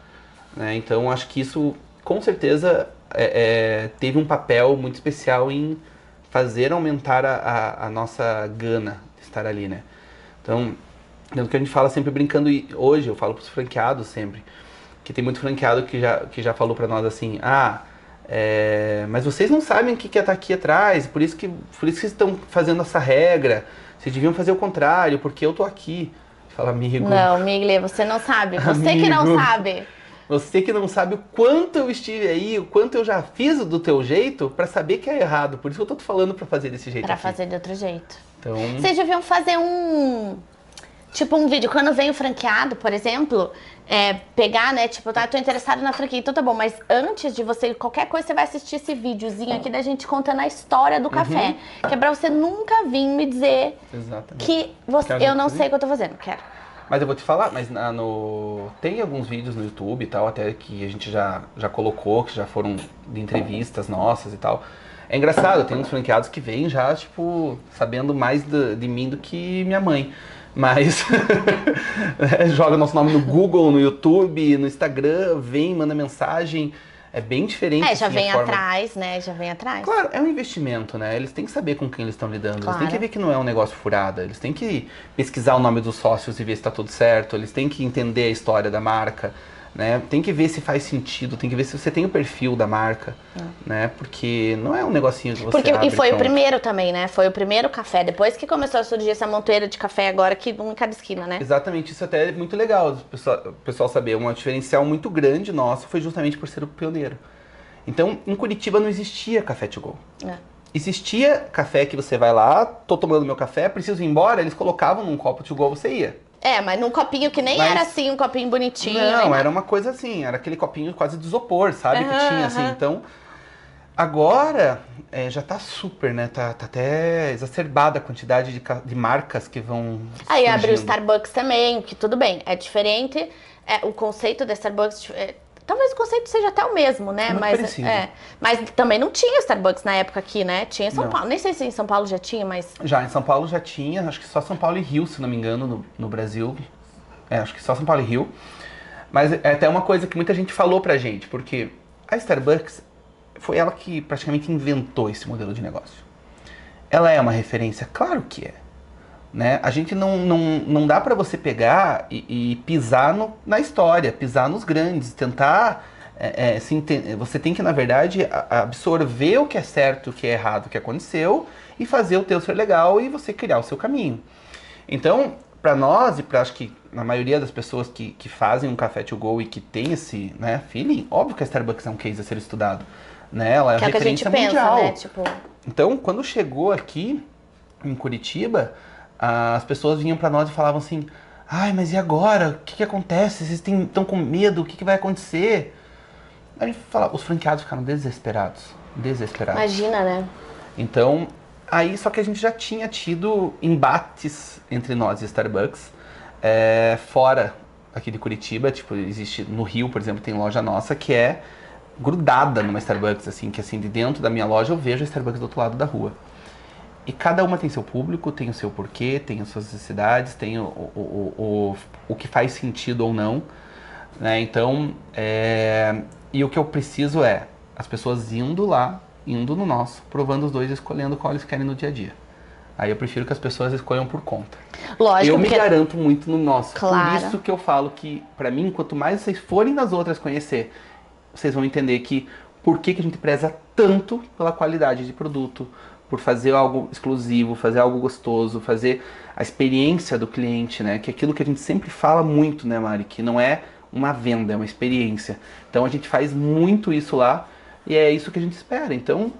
A: né? Então eu acho que isso com certeza teve um papel muito especial em fazer aumentar a nossa gana de estar ali, né? Então, dentro que a gente fala sempre brincando, e hoje eu falo pros franqueados sempre, que tem muito franqueado que já falou pra nós assim, mas vocês não sabem o que é estar aqui atrás, por isso que vocês estão fazendo essa regra, vocês deviam fazer o contrário, porque eu tô aqui. Fala, amigo.
B: Não, Migli, você não sabe, você que não sabe.
A: Você que não sabe o quanto eu estive aí, o quanto eu já fiz do teu jeito pra saber que é errado. Por isso que eu tô te falando pra fazer desse jeito.
B: Pra fazer de outro jeito.
A: Então...
B: Vocês deviam fazer tipo um vídeo, quando vem o franqueado, por exemplo, pegar, né, tipo, tá, tô interessado na franquia, então tá bom, mas antes de você, qualquer coisa, você vai assistir esse videozinho aqui da gente contando a história do café. Que é pra você nunca vir me dizer que eu não sei o que eu tô fazendo, quero.
A: Mas eu vou te falar, mas tem alguns vídeos no YouTube e tal, até que a gente já colocou, que já foram de entrevistas nossas e tal. É engraçado, tem uns franqueados que vêm já, tipo, sabendo mais de mim do que minha mãe. Mas joga nosso nome no Google, no YouTube, no Instagram, vem, manda mensagem. É bem diferente.
B: Já vem atrás, né? Já vem atrás.
A: Claro, é um investimento, né? Eles têm que saber com quem eles estão lidando. Claro. Eles têm que ver que não é um negócio furada. Eles têm que pesquisar o nome dos sócios e ver se está tudo certo. Eles têm que entender a história da marca, né? Tem que ver se faz sentido. Tem que ver se você tem o perfil da marca, né? Porque não é um negocinho que você abre,
B: e foi o primeiro também, né? Foi o primeiro café. Depois que começou a surgir essa montoeira de café agora, que um em cada esquina, né?
A: Exatamente. Isso até é muito legal o pessoal saber. Um diferencial muito grande nosso foi justamente por ser o pioneiro. Então, em Curitiba não existia café to go. Existia café que você vai lá, tô tomando meu café, preciso ir embora, eles colocavam num copo to go, você ia.
B: Mas num copinho que nem era assim, um copinho bonitinho.
A: Não, era uma coisa assim, era aquele copinho quase de isopor, sabe? Que tinha assim, então... Agora, já tá super, né? Tá até exacerbada a quantidade de marcas que vão
B: Aí abriu o Starbucks também, que tudo bem, é diferente. O conceito da Starbucks... Talvez o conceito seja até o mesmo, né? Mas também não tinha Starbucks na época aqui, né? Tinha em São Paulo. Nem sei se em São Paulo já tinha, mas...
A: Já, em São Paulo já tinha. Acho que só São Paulo e Rio, se não me engano, no Brasil. Acho que só São Paulo e Rio. Mas é até uma coisa que muita gente falou pra gente. Porque a Starbucks foi ela que praticamente inventou esse modelo de negócio. Ela é uma referência? Claro que é. Né? A gente não dá pra você pegar e pisar na história, pisar nos grandes, tentar... você tem que, na verdade, absorver o que é certo, o que é errado, o que aconteceu e fazer o teu ser legal e você criar o seu caminho. Então, pra nós e pra acho que a maioria das pessoas que fazem um café to go e que tem esse, né, feeling, óbvio que a Starbucks é um case a ser estudado. Né? Ela é
B: que
A: referência
B: que a gente
A: mundial.
B: Pensa, né? Tipo...
A: Então, quando chegou aqui, em Curitiba... as pessoas vinham pra nós e falavam assim, ai, mas e agora? O que acontece? Vocês estão com medo? O que vai acontecer? Aí ele fala, os franqueados ficaram desesperados.
B: Imagina, né?
A: Então, aí só que a gente já tinha tido embates entre nós e Starbucks, fora aqui de Curitiba, tipo, existe no Rio, por exemplo, tem loja nossa que é grudada numa Starbucks, assim, que assim, de dentro da minha loja eu vejo a Starbucks do outro lado da rua. E cada uma tem seu público, tem o seu porquê, tem as suas necessidades, tem o que faz sentido ou não. né? Então, e o que eu preciso é as pessoas indo lá, indo no nosso, provando os dois e escolhendo qual eles querem no dia a dia. Aí eu prefiro que as pessoas escolham por conta.
B: Lógico,
A: eu me garanto muito no nosso.
B: Claro.
A: Por isso que eu falo que, pra mim, quanto mais vocês forem nas outras conhecer, vocês vão entender que por que a gente preza tanto pela qualidade de produto, por fazer algo exclusivo, fazer algo gostoso, fazer a experiência do cliente, né? Que é aquilo que a gente sempre fala muito, né, Mari? Que não é uma venda, é uma experiência. Então a gente faz muito isso lá e é isso que a gente espera. Então,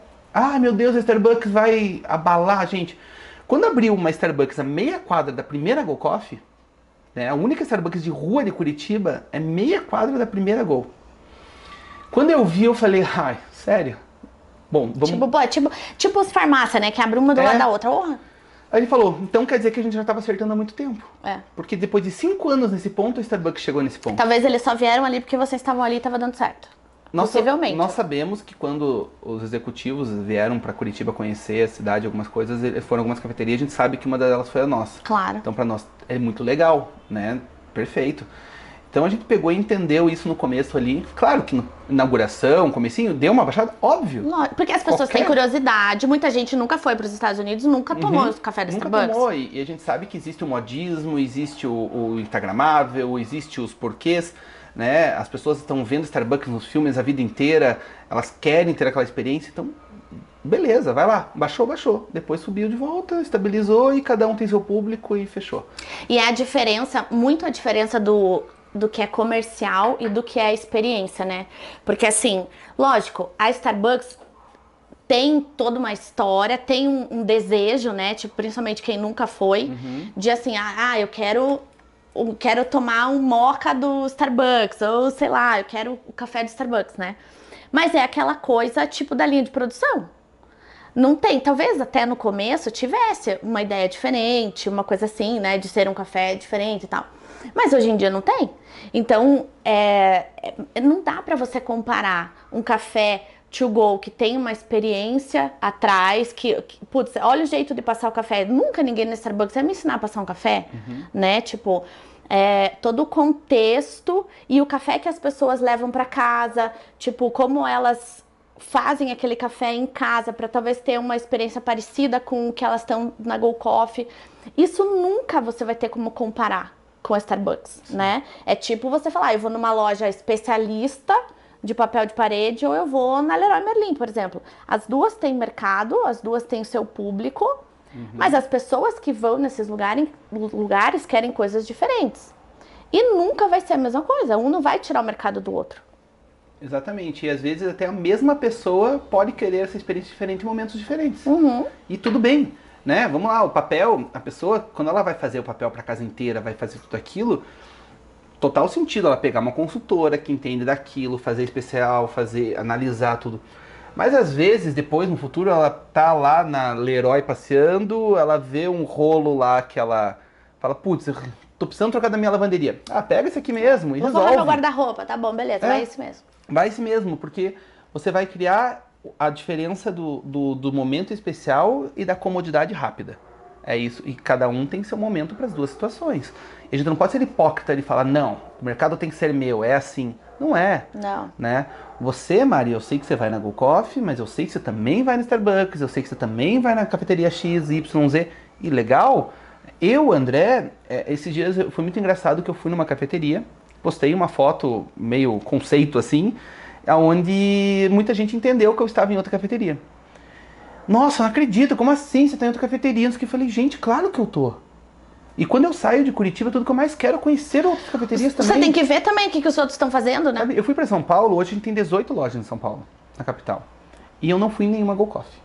A: meu Deus, a Starbucks vai abalar a gente. Quando abriu uma Starbucks a meia quadra da primeira Go Coffee, né, a única Starbucks de rua de Curitiba é meia quadra da primeira Go. Quando eu vi, eu falei, sério? Bom, vamos...
B: Tipo as farmácias, né? Que abre uma do lado da outra.
A: Aí ele falou, então quer dizer que a gente já estava acertando há muito tempo. Porque depois de 5 anos nesse ponto, a Starbucks chegou nesse ponto.
B: Talvez eles só vieram ali porque vocês estavam ali e estava dando certo. Possivelmente.
A: Nós sabemos que quando os executivos vieram para Curitiba conhecer a cidade, algumas coisas, foram algumas cafeterias, a gente sabe que uma delas foi a nossa.
B: Claro.
A: Então para nós é muito legal, né? Perfeito. Então a gente pegou e entendeu isso no começo ali. Claro que na inauguração, comecinho, deu uma baixada, óbvio.
B: Porque as pessoas têm curiosidade. Muita gente nunca foi para os Estados Unidos, nunca tomou o café da Starbucks.
A: Nunca tomou. E a gente sabe que existe o modismo, existe o instagramável, existe os porquês, né? As pessoas estão vendo Starbucks nos filmes a vida inteira, elas querem ter aquela experiência, então beleza, vai lá, baixou. Depois subiu de volta, estabilizou e cada um tem seu público e fechou.
B: E é a diferença, muito a diferença do que é comercial e do que é experiência, né? Porque assim, lógico, a Starbucks tem toda uma história, tem um desejo, né? Tipo, principalmente quem nunca foi, de assim, eu quero tomar um mocha do Starbucks, ou sei lá, eu quero o café do Starbucks, né? Mas é aquela coisa, tipo, da linha de produção. Não tem, talvez até no começo tivesse uma ideia diferente, uma coisa assim, né? De ser um café diferente e tal. Mas hoje em dia não tem. Então, não dá pra você comparar um café to go que tem uma experiência atrás, putz, olha o jeito de passar o café. Nunca ninguém na Starbucks vai me ensinar a passar um café, né? Tipo, todo o contexto e o café que as pessoas levam pra casa, tipo, como elas fazem aquele café em casa para talvez ter uma experiência parecida com o que elas estão na Go Coffee. Isso nunca você vai ter como comparar com a Starbucks, né? É tipo você falar, eu vou numa loja especialista de papel de parede ou eu vou na Leroy Merlin, por exemplo. As duas têm mercado, as duas têm o seu público, mas as pessoas que vão nesses lugares querem coisas diferentes. E nunca vai ser a mesma coisa, um não vai tirar o mercado do outro.
A: Exatamente, e às vezes até a mesma pessoa pode querer essa experiência diferente em momentos diferentes. E tudo bem. Né? Vamos lá, o papel, a pessoa, quando ela vai fazer o papel para a casa inteira, vai fazer tudo aquilo, total sentido ela pegar uma consultora que entende daquilo, fazer especial, analisar tudo. Mas às vezes, depois, no futuro, ela tá lá na Leroy passeando, ela vê um rolo lá que ela fala, putz, tô precisando trocar da minha lavanderia. Pega esse aqui mesmo e resolve.
B: Vou meu guarda-roupa, tá bom, beleza, vai esse mesmo.
A: Vai esse mesmo, porque você vai criar a diferença do momento especial e da comodidade rápida. É isso. E cada um tem seu momento para as duas situações. E a gente não pode ser hipócrita e falar, não, o mercado tem que ser meu, é assim. Não é.
B: Não.
A: Né? Você, Mari, eu sei que você vai na Go Coffee, mas eu sei que você também vai na Starbucks, eu sei que você também vai na cafeteria X, Y, Z. E legal, André, esses dias foi muito engraçado que eu fui numa cafeteria, postei uma foto meio conceito assim, onde muita gente entendeu que eu estava em outra cafeteria. Nossa, não acredito, como assim? Você está em outra cafeteria? Eu falei, gente, claro que eu tô. E quando eu saio de Curitiba, tudo que eu mais quero é conhecer outras cafeterias também.
B: Você tem que ver também o que os outros estão fazendo, né?
A: Eu fui para São Paulo, hoje a gente tem 18 lojas em São Paulo, na capital. E eu não fui em nenhuma Go Coffee.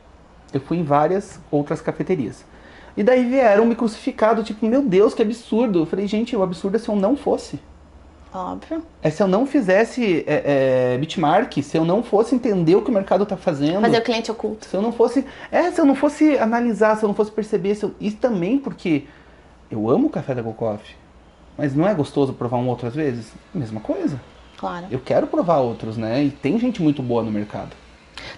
A: Eu fui em várias outras cafeterias. E daí vieram me crucificar, do tipo, meu Deus, que absurdo. Eu falei, gente, o absurdo é se eu não fosse.
B: Óbvio.
A: Se eu não fizesse benchmark, se eu não fosse entender o que o mercado está fazendo.
B: Fazer o cliente oculto.
A: Se eu não fosse analisar, se eu não fosse perceber. E também porque eu amo o café da Go Coffee, mas não é gostoso provar um outro às vezes? Mesma coisa.
B: Claro.
A: Eu quero provar outros, né? E tem gente muito boa no mercado.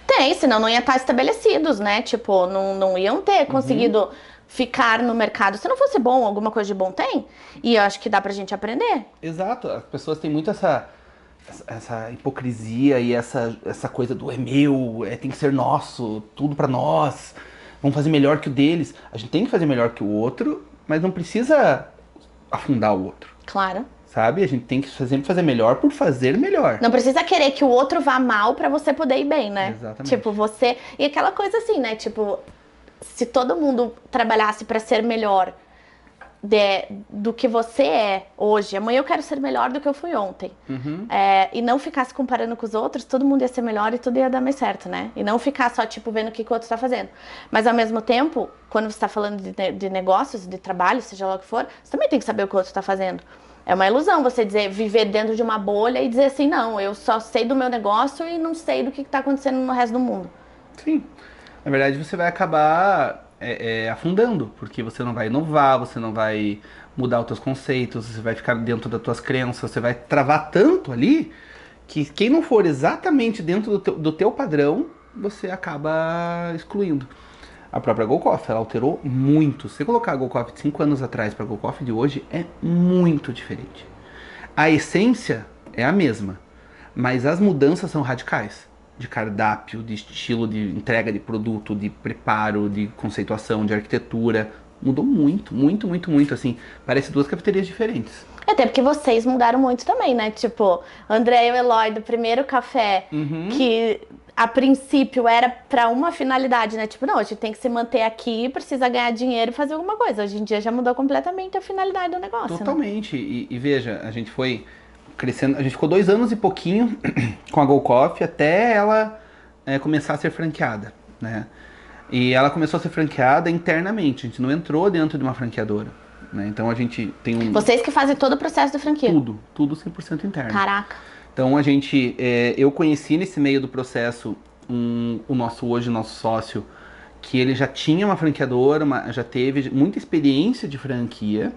B: Tem, senão não ia estar estabelecidos, né? Tipo, não iam ter conseguido ficar no mercado. Se não fosse bom, alguma coisa de bom tem. E eu acho que dá pra gente aprender.
A: Exato, as pessoas têm muito essa hipocrisia e essa coisa do é meu, tem que ser nosso, tudo pra nós, vamos fazer melhor que o deles. A gente tem que fazer melhor que o outro, mas não precisa afundar o outro.
B: Claro.
A: Sabe? A gente tem que sempre fazer melhor por fazer melhor.
B: Não precisa querer que o outro vá mal pra você poder ir bem, né?
A: Exatamente.
B: Tipo, você... E aquela coisa assim, né? Tipo, se todo mundo trabalhasse pra ser melhor do que você é hoje, amanhã eu quero ser melhor do que eu fui ontem. E não ficar se comparando com os outros, todo mundo ia ser melhor e tudo ia dar mais certo, né? E não ficar só, tipo, vendo o que o outro tá fazendo. Mas, ao mesmo tempo, quando você tá falando de negócios, de trabalho, seja lá o que for, você também tem que saber o que o outro tá fazendo. É uma ilusão você viver dentro de uma bolha e dizer assim, não, eu só sei do meu negócio e não sei do que tá acontecendo no resto do mundo.
A: Sim. Na verdade, você vai acabar afundando, porque você não vai inovar, você não vai mudar os teus conceitos, você vai ficar dentro das tuas crenças, você vai travar tanto ali, que quem não for exatamente dentro do teu padrão, você acaba excluindo. A própria Go Coffee, ela alterou muito. Se você colocar a Go Coffee de 5 anos atrás para a Go Coffee de hoje, é muito diferente. A essência é a mesma, mas as mudanças são radicais. De cardápio, de estilo de entrega de produto, de preparo, de conceituação, de arquitetura. Mudou muito, muito, muito, muito, assim. Parece 2 cafeterias diferentes.
B: Até porque vocês mudaram muito também, né? Tipo, André e o Eloy, do primeiro café, que a princípio era pra uma finalidade, né? Tipo, não, a gente tem que se manter aqui, precisa ganhar dinheiro e fazer alguma coisa. Hoje em dia já mudou completamente a finalidade do negócio.
A: Totalmente. Né? E veja, a gente foi crescendo, a gente ficou 2 anos e pouquinho com a Go Coffee até ela começar a ser franqueada, né? E ela começou a ser franqueada internamente, a gente não entrou dentro de uma franqueadora, né? Então a gente tem um...
B: Vocês que fazem todo o processo da franquia?
A: Tudo 100% interno.
B: Caraca.
A: Então a gente, eu conheci nesse meio do processo o nosso sócio, que ele já tinha uma franqueadora, já teve muita experiência de franquia.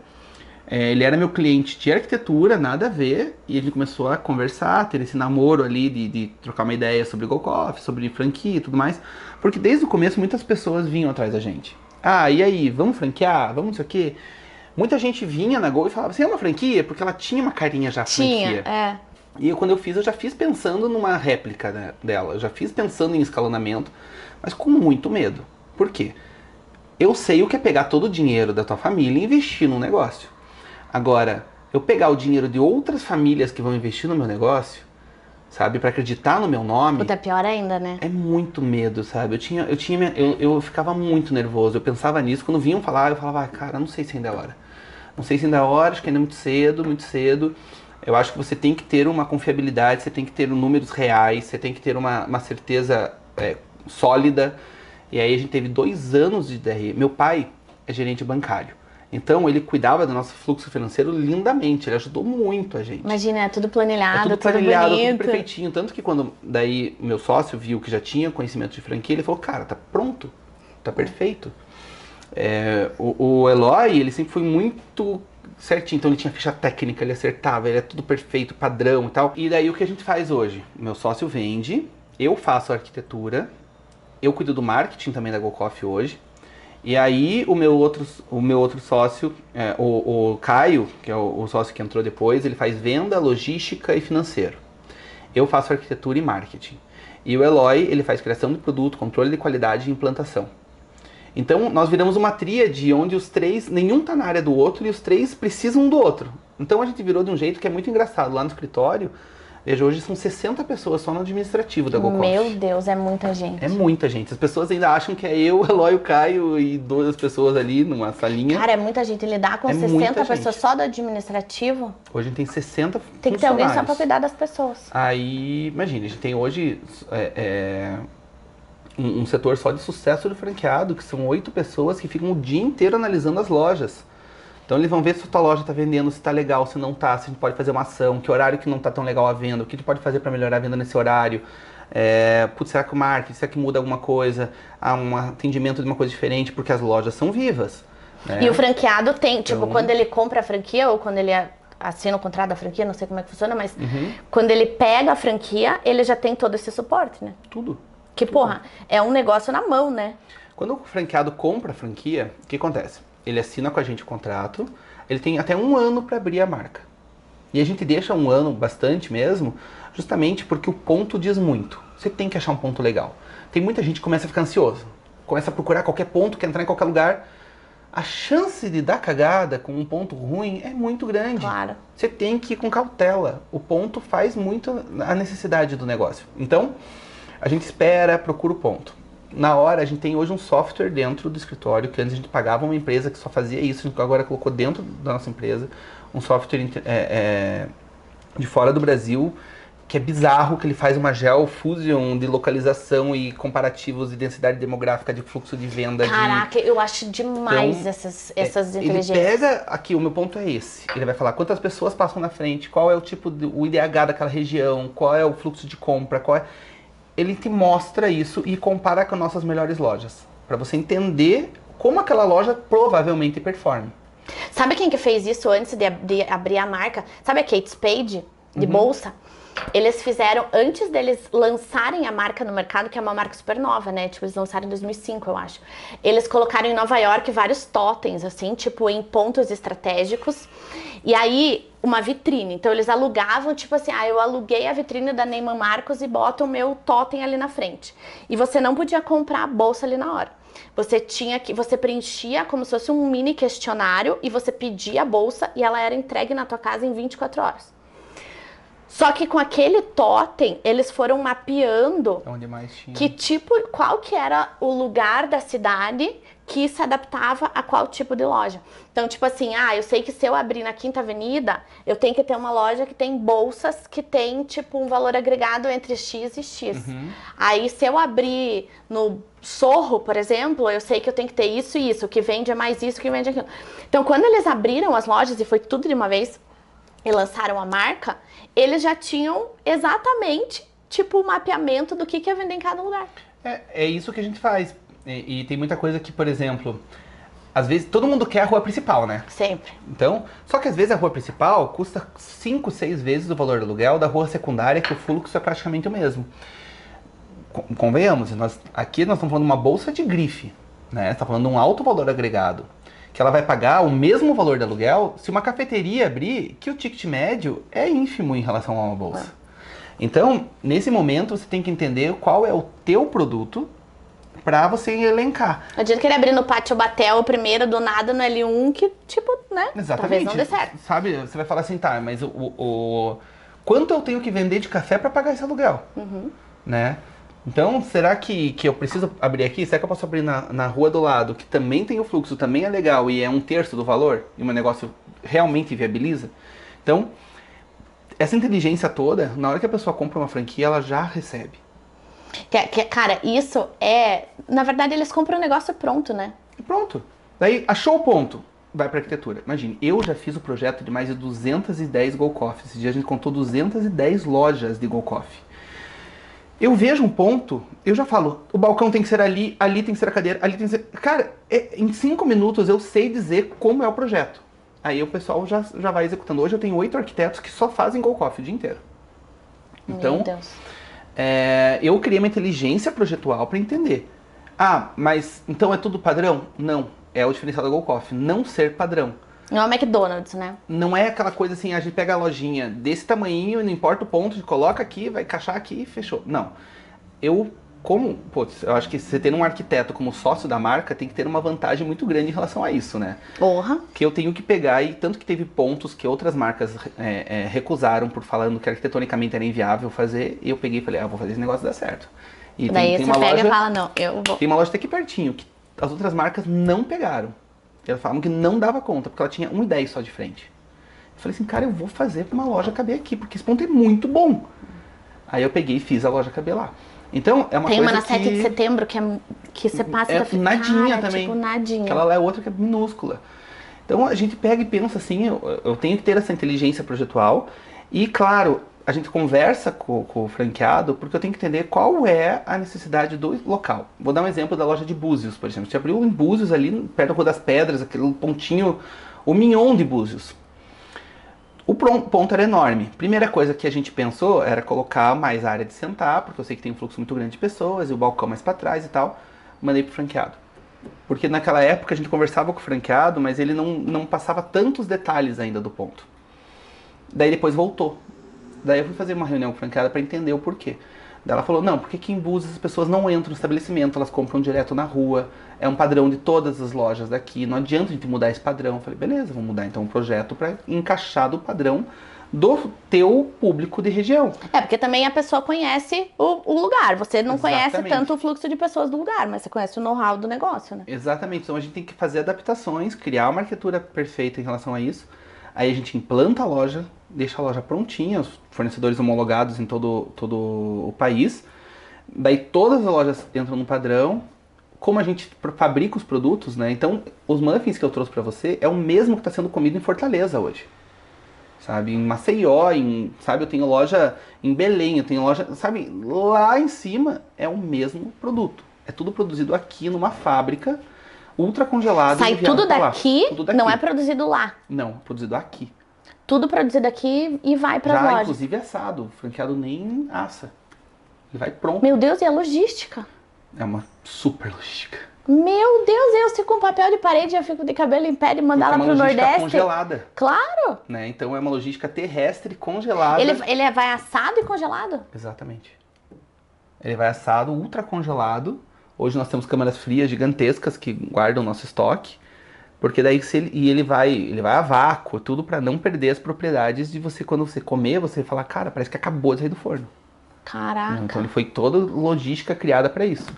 A: Ele era meu cliente de arquitetura, nada a ver, e ele começou a conversar, ter esse namoro ali de trocar uma ideia sobre Go Coffee, sobre franquia e tudo mais, porque desde o começo muitas pessoas vinham atrás da gente. Ah, e aí, vamos franquear? Vamos não sei o quê? Muita gente vinha na Go e falava, você é uma franquia? Porque ela tinha uma carinha já franquia. E quando eu já fiz pensando numa réplica, né, dela, eu já fiz pensando em escalonamento, mas com muito medo. Por quê? Eu sei o que é pegar todo o dinheiro da tua família e investir num negócio. Agora, eu pegar o dinheiro de outras famílias que vão investir no meu negócio, sabe, pra acreditar no meu nome...
B: Puta, é pior ainda, né?
A: É muito medo, sabe? Eu ficava muito nervoso, eu pensava nisso, quando vinham falar, eu falava, cara, não sei se ainda é hora. Não sei se ainda é hora, acho que ainda é muito cedo, muito cedo. Eu acho que você tem que ter uma confiabilidade, você tem que ter números reais, você tem que ter uma certeza sólida. E aí a gente teve 2 anos de DRE. Meu pai é gerente bancário. Então ele cuidava do nosso fluxo financeiro lindamente, ele ajudou muito a gente.
B: Imagina, é tudo planilhado, tudo bonito. Tudo
A: perfeitinho. Tanto que quando daí meu sócio viu que já tinha conhecimento de franquia, ele falou, cara, tá pronto, tá perfeito. O Eloy, ele sempre foi muito certinho, então ele tinha ficha técnica, ele acertava, ele é tudo perfeito, padrão e tal. E daí o que a gente faz hoje? Meu sócio vende, eu faço a arquitetura, eu cuido do marketing também da Go Coffee hoje. E aí o meu outro sócio, o Caio, que é o sócio que entrou depois, ele faz venda, logística e financeiro. Eu faço arquitetura e marketing. E o Eloy, ele faz criação de produto, controle de qualidade e implantação. Então nós viramos uma tríade onde os 3, nenhum tá na área do outro e os 3 precisam um do outro. Então a gente virou de um jeito que é muito engraçado. Lá no escritório, veja, hoje são 60 pessoas só no administrativo da Go Coffee.
B: Meu Deus, é muita gente.
A: É muita gente. As pessoas ainda acham que é eu, o Eloy, o Caio e 2 pessoas ali numa salinha.
B: Cara, é muita gente. Lidar com 60 pessoas só do administrativo.
A: Hoje a gente tem 60
B: Tem que ter alguém só pra cuidar das pessoas.
A: Aí, imagina, a gente tem hoje um setor só de sucesso do franqueado, que são 8 pessoas que ficam o dia inteiro analisando as lojas. Então eles vão ver se a tua loja está vendendo, se está legal, se não está, se a gente pode fazer uma ação, que horário que não está tão legal a venda, o que a gente pode fazer para melhorar a venda nesse horário. Será que o marketing, será que muda alguma coisa? Há um atendimento de uma coisa diferente, porque as lojas são vivas. Né?
B: E o franqueado tem, tipo, quando ele compra a franquia ou quando ele assina o contrato da franquia, não sei como é que funciona, mas quando ele pega a franquia, ele já tem todo esse suporte, né?
A: Tudo.
B: Que, porra, é um negócio na mão, né?
A: Quando o franqueado compra a franquia, o que acontece? Ele assina com a gente o contrato, ele tem até 1 ano para abrir a marca. E a gente deixa 1 ano, bastante mesmo, justamente porque o ponto diz muito. Você tem que achar um ponto legal. Tem muita gente que começa a ficar ansioso, começa a procurar qualquer ponto, quer entrar em qualquer lugar. A chance de dar cagada com um ponto ruim é muito grande.
B: Claro.
A: Você tem que ir com cautela. O ponto faz muito a necessidade do negócio. Então, a gente espera, procura o ponto. Na hora, a gente tem hoje um software dentro do escritório, que antes a gente pagava uma empresa que só fazia isso, a gente agora colocou dentro da nossa empresa um software de fora do Brasil, que é bizarro, que ele faz uma geofusion de localização e comparativos de densidade demográfica, de fluxo de venda.
B: Caraca, eu acho demais
A: Então,
B: essas inteligências.
A: Ele pega, aqui, o meu ponto é esse, ele vai falar quantas pessoas passam na frente, qual é o tipo, o IDH daquela região, qual é o fluxo de compra, ele te mostra isso e compara com nossas melhores lojas, para você entender como aquela loja provavelmente performe.
B: Sabe quem que fez isso antes de abrir a marca? Sabe a Kate Spade, de bolsa? Eles fizeram, antes deles lançarem a marca no mercado, que é uma marca super nova, né? Tipo, eles lançaram em 2005, eu acho. Eles colocaram em Nova York vários totens, assim, tipo, em pontos estratégicos. E aí, uma vitrine. Então, eles alugavam, tipo assim, eu aluguei a vitrine da Neiman Marcus e boto o meu totem ali na frente. E você não podia comprar a bolsa ali na hora. Você preenchia como se fosse um mini questionário e você pedia a bolsa e ela era entregue na tua casa em 24 horas. Só que com aquele totem, eles foram mapeando
A: Onde mais tinha?
B: qual que era o lugar da cidade que se adaptava a qual tipo de loja. Então, tipo assim, eu sei que se eu abrir na Quinta Avenida, eu tenho que ter uma loja que tem bolsas que tem, tipo, um valor agregado entre X e X. Aí, se eu abrir no Sorro, por exemplo, eu sei que eu tenho que ter isso e isso, que vende é mais isso, que vende aquilo. Então, quando eles abriram as lojas, e foi tudo de uma vez, e lançaram a marca, eles já tinham exatamente, tipo, o mapeamento do que ia vender em cada lugar.
A: É isso que a gente faz. E tem muita coisa que, por exemplo, às vezes todo mundo quer a rua principal, né?
B: Sempre.
A: Então, só que às vezes a rua principal custa 5, 6 vezes o valor do aluguel da rua secundária, que o fluxo é praticamente o mesmo. Convenhamos, aqui nós estamos falando de uma bolsa de grife, né? Você está falando de um alto valor agregado, que ela vai pagar o mesmo valor de aluguel se uma cafeteria abrir, que o ticket médio é ínfimo em relação a uma bolsa. Então, nesse momento, você tem que entender qual é o teu produto para você elencar.
B: Não adianta querer abrir no Pátio Batel primeiro, do nada, no L1, que, tipo, né?
A: Exatamente.
B: Talvez não dê certo.
A: Sabe, você vai falar assim, tá, mas quanto eu tenho que vender de café para pagar esse aluguel? Né? Então, será que eu preciso abrir aqui? Será que eu posso abrir na rua do lado, que também tem o fluxo, também é legal e é 1/3 do valor? E o meu negócio realmente viabiliza? Então, essa inteligência toda, na hora que a pessoa compra uma franquia, ela já recebe.
B: Cara, isso é... Na verdade, eles compram o negócio pronto, né?
A: E pronto. Daí, achou o ponto, vai para arquitetura. Imagine, eu já fiz o projeto de mais de 210 Go Coffee. Esse dia a gente contou 210 lojas de Go Coffee. Eu vejo um ponto, eu já falo, o balcão tem que ser ali, ali tem que ser a cadeira, ali tem que ser... Cara, em 5 minutos eu sei dizer como é o projeto. Aí o pessoal já vai executando. Hoje eu tenho 8 arquitetos que só fazem Go Coffee o dia inteiro. Então,
B: meu Deus.
A: Eu criei uma inteligência projetual para entender. Mas então é tudo padrão? Não. É o diferencial da Go Coffee, não ser padrão.
B: Não é o McDonald's, né?
A: Não é aquela coisa assim, a gente pega a lojinha desse tamanhinho, não importa o ponto, a gente coloca aqui, vai encaixar aqui e fechou. Não. Eu acho que você ter um arquiteto como sócio da marca tem que ter uma vantagem muito grande em relação a isso, né?
B: Porra.
A: Que eu tenho que pegar, e tanto que teve pontos que outras marcas recusaram por falando que arquitetonicamente era inviável fazer, e eu peguei e falei, vou fazer esse negócio dar certo. E
B: daí
A: tem
B: você
A: uma
B: pega
A: loja,
B: e fala, não, eu vou.
A: Tem uma loja até aqui pertinho, que as outras marcas não pegaram. Elas falavam que não dava conta, porque ela tinha 1,10 só de frente. Eu falei assim, cara, eu vou fazer pra uma loja caber aqui, porque esse ponto é muito bom. Aí eu peguei e fiz a loja caber lá. Então, é uma
B: Tem
A: coisa
B: uma na
A: que...
B: 7 de setembro que você passa da
A: nadinha também.
B: Tipo, nadinha.
A: Aquela lá é outra que é minúscula. Então, a gente pega e pensa assim, eu tenho que ter essa inteligência projetual. E, claro, a gente conversa com o franqueado, porque eu tenho que entender qual é a necessidade do local. Vou dar um exemplo da loja de Búzios, por exemplo. Você abriu em Búzios, ali perto da Rua das Pedras, aquele pontinho, o mignon de Búzios. O ponto era enorme. Primeira coisa que a gente pensou era colocar mais área de sentar, porque eu sei que tem um fluxo muito grande de pessoas, e o balcão mais para trás e tal. Mandei pro franqueado. Porque naquela época a gente conversava com o franqueado, mas ele não passava tantos detalhes ainda do ponto. Daí depois voltou. Daí eu fui fazer uma reunião com o franqueado para entender o porquê. Daí ela falou, não, porque aqui em Búzios as pessoas não entram no estabelecimento, elas compram direto na rua, é um padrão de todas as lojas daqui, não adianta a gente mudar esse padrão. Eu falei, beleza, vamos mudar então o projeto para encaixar do padrão do teu público de região.
B: Porque também a pessoa conhece o lugar. Você não conhece
A: Exatamente.
B: tanto o fluxo de pessoas do lugar, mas você conhece o know-how do negócio, né?
A: Exatamente, então a gente tem que fazer adaptações, criar uma arquitetura perfeita em relação a isso. Aí a gente implanta a loja, deixa a loja prontinha, os fornecedores homologados em todo o país. Daí todas as lojas entram no padrão. Como a gente fabrica os produtos, né? Então, os muffins que eu trouxe pra você é o mesmo que está sendo comido em Fortaleza hoje. Sabe, em Maceió, sabe, eu tenho loja em Belém, eu tenho loja, sabe, lá em cima é o mesmo produto. É tudo produzido aqui numa fábrica, ultra congelado.
B: Sai tudo daqui,
A: tudo daqui,
B: não é produzido lá.
A: Não, produzido aqui.
B: Tudo produzido aqui e vai para as
A: Já,
B: lojas.
A: inclusive, assado. O franqueado nem assa. Ele vai pronto.
B: Meu Deus, e a logística?
A: É uma super logística.
B: Meu Deus, eu se com papel de parede eu fico de cabelo em pé e mandar lá
A: Porque é
B: pro
A: uma logística
B: Nordeste.
A: congelada,
B: Claro!
A: né? Então é uma logística terrestre congelada.
B: Ele vai assado e congelado?
A: Exatamente. Ele vai assado, ultra congelado. Hoje nós temos câmaras frias gigantescas que guardam o nosso estoque. Porque daí ele vai a vácuo, tudo para não perder as propriedades de você, quando você comer, você falar, cara, parece que acabou de sair do forno.
B: Caraca.
A: Então ele foi toda logística criada para isso.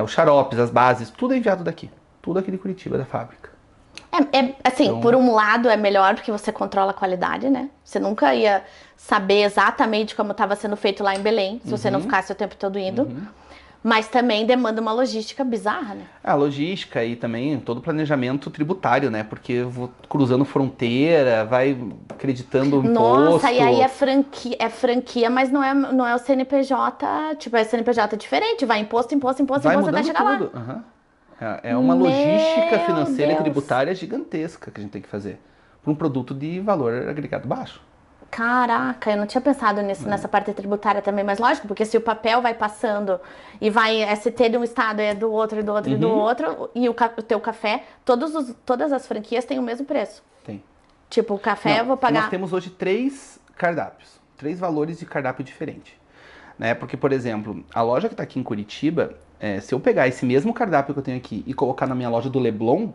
A: Os xaropes, as bases, tudo é enviado daqui. Tudo aqui de Curitiba, da fábrica.
B: Assim,
A: Então,
B: por um lado é melhor porque você controla a qualidade, né? Você nunca ia saber exatamente como estava sendo feito lá em Belém, se você não ficasse o tempo todo indo. Mas também demanda uma logística bizarra, né?
A: a logística e também todo o planejamento tributário, né? Porque eu vou cruzando fronteira, vai acreditando imposto.
B: Nossa, e aí é franquia, mas não é o CNPJ, tipo, é CNPJ diferente, vai imposto
A: vai
B: até
A: mudando
B: chegar
A: tudo.
B: lá.
A: Aham. É uma
B: Meu
A: logística financeira e
B: Deus.
A: tributária gigantesca que a gente tem que fazer para um produto de valor agregado baixo.
B: Caraca, eu não tinha pensado nessa parte tributária também, mas lógico, porque se o papel vai passando e vai ST de um estado é do outro, e do outro, e do outro, e o teu café, todas as franquias têm o mesmo preço.
A: Tem.
B: Tipo, o café eu vou
A: Nós
B: pagar...
A: temos hoje 3 cardápios, 3 valores de cardápio diferentes. Né? Porque, por exemplo, a loja que está aqui em Curitiba, se eu pegar esse mesmo cardápio que eu tenho aqui e colocar na minha loja do Leblon,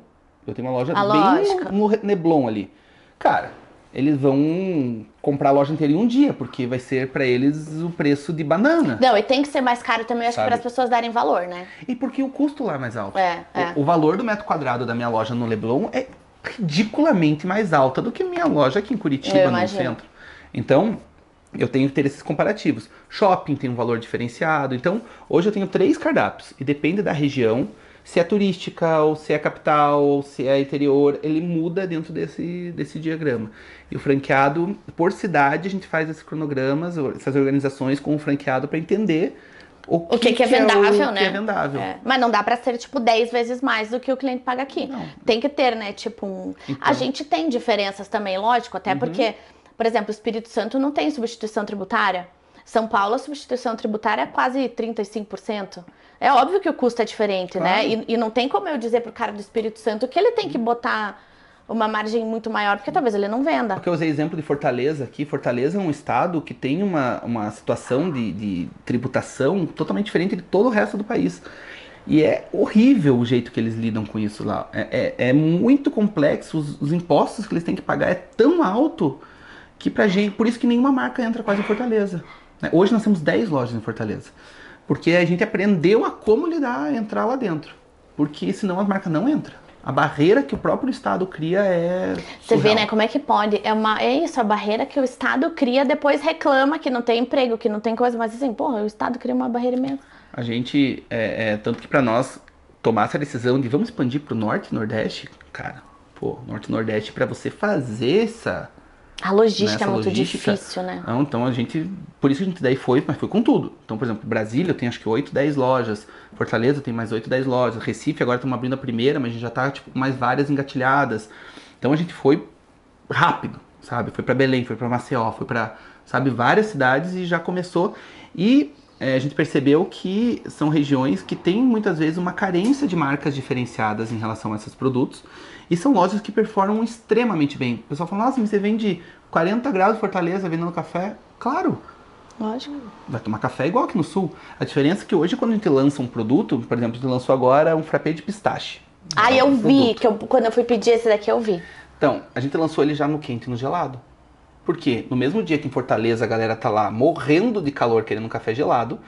A: eu tenho uma loja bem no Leblon ali. Cara, eles vão comprar a loja inteira em um dia, porque vai ser para eles o preço de banana.
B: Não, e tem que ser mais caro também, acho que
A: Sabe?
B: para as pessoas darem valor, né?
A: E porque o custo lá é mais alto.
B: É.
A: O valor do metro quadrado da minha loja no Leblon é ridiculamente mais alta do que minha loja aqui em Curitiba, no centro. Então, eu tenho que ter esses comparativos. Shopping tem um valor diferenciado. Então, hoje eu tenho 3 cardápios. E depende da região, se é turística, ou se é capital, ou se é interior, ele muda dentro desse diagrama. E o franqueado, por cidade, a gente faz esses cronogramas, essas organizações com o franqueado para entender o que
B: é vendável, né?
A: Que é vendável.
B: Mas não dá pra ser, tipo, 10 vezes mais do que o cliente paga aqui.
A: Não.
B: Tem que ter, né, tipo...
A: Então.
B: A gente tem diferenças também, lógico, até porque, por exemplo, o Espírito Santo não tem substituição tributária. São Paulo, a substituição tributária é quase 35%. É óbvio que o custo é diferente,
A: Claro.
B: né? E não tem como eu dizer pro cara do Espírito Santo que ele tem que botar uma margem muito maior, porque talvez ele não venda.
A: Porque eu usei exemplo de Fortaleza aqui. Fortaleza é um estado que tem uma situação de tributação totalmente diferente de todo o resto do país. E é horrível o jeito que eles lidam com isso lá. É muito complexo, os impostos que eles têm que pagar é tão alto que pra gente, por isso que nenhuma marca entra quase em Fortaleza. Hoje nós temos 10 lojas em Fortaleza. Porque a gente aprendeu a como entrar lá dentro. Porque senão as marcas não entram. A barreira que o próprio Estado cria é
B: Você
A: surreal.
B: vê, né, como é que pode? É isso, a barreira que o Estado cria, depois reclama que não tem emprego, que não tem coisa, mas assim, porra, o Estado cria uma barreira imensa.
A: A gente, tanto que pra nós tomar essa decisão de vamos expandir pro Norte e Nordeste, cara, Norte e Nordeste, pra você fazer
B: A logística é
A: nessa
B: muito
A: logística,
B: difícil, né?
A: Não, então a gente, por isso que a gente daí foi, mas foi com tudo. Então, por exemplo, Brasília tem acho que 8, 10 lojas, Fortaleza tem mais 8, 10 lojas, Recife agora estamos abrindo a primeira, mas a gente já tá tipo, com mais várias engatilhadas. Então a gente foi rápido, sabe? Foi pra Belém, foi pra Maceió, foi pra, sabe, várias cidades e já começou. E a gente percebeu que são regiões que têm muitas vezes uma carência de marcas diferenciadas em relação a esses produtos. E são lojas que performam extremamente bem. O pessoal fala, nossa, mas você vende 40 graus de Fortaleza vendendo café? Claro!
B: Lógico.
A: Vai tomar café igual aqui no Sul. A diferença é que hoje, quando a gente lança um produto, por exemplo, a gente lançou agora um frappé de pistache.
B: Eu vi, quando eu fui pedir esse daqui, eu vi.
A: Então, a gente lançou ele já no quente e no gelado. Por quê? No mesmo dia que em Fortaleza a galera tá lá morrendo de calor querendo um café gelado,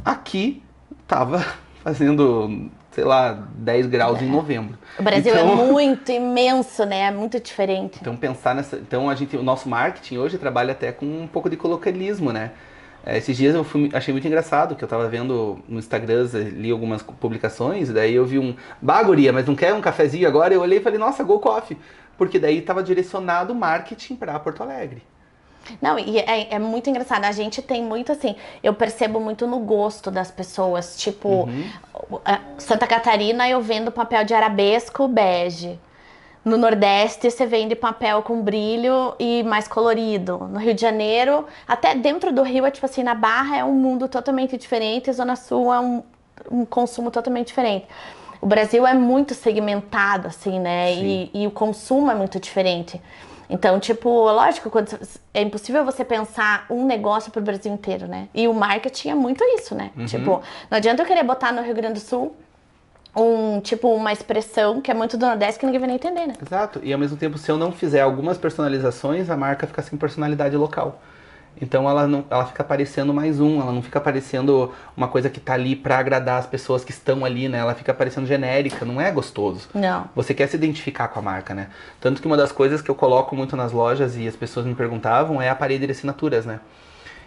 A: aqui tava fazendo, sei lá, 10 graus em novembro.
B: O Brasil é muito imenso, né? É muito diferente.
A: Então pensar nessa, então o nosso marketing hoje trabalha até com um pouco de colocalismo, né? Esses dias achei muito engraçado que eu tava vendo no Instagram, li algumas publicações, daí eu vi bah, guria, mas não quer um cafezinho agora? Eu olhei e falei, nossa, Go Coffee. Porque daí tava direcionado o marketing para Porto Alegre.
B: Não, e é muito engraçado. A gente tem muito assim, eu percebo muito no gosto das pessoas. Tipo, Santa Catarina eu vendo papel de arabesco bege. No Nordeste você vende papel com brilho e mais colorido. No Rio de Janeiro, até dentro do Rio, é tipo assim, na Barra é um mundo totalmente diferente, Zona Sul é um consumo totalmente diferente. O Brasil é muito segmentado, assim, né? E o consumo é muito diferente. Então, tipo, lógico, é impossível você pensar um negócio pro Brasil inteiro, né? E o marketing é muito isso, né? Tipo, não adianta eu querer botar no Rio Grande do Sul uma expressão que é muito do Nordeste que ninguém vai nem entender, né?
A: Exato. E ao mesmo tempo, se eu não fizer algumas personalizações, a marca fica sem personalidade local. Então ela fica parecendo mais ela não fica parecendo uma coisa que tá ali pra agradar as pessoas que estão ali, né? Ela fica parecendo genérica, não é gostoso.
B: Não.
A: Você quer se identificar com a marca, né? Tanto que uma das coisas que eu coloco muito nas lojas e as pessoas me perguntavam é a parede de assinaturas, né?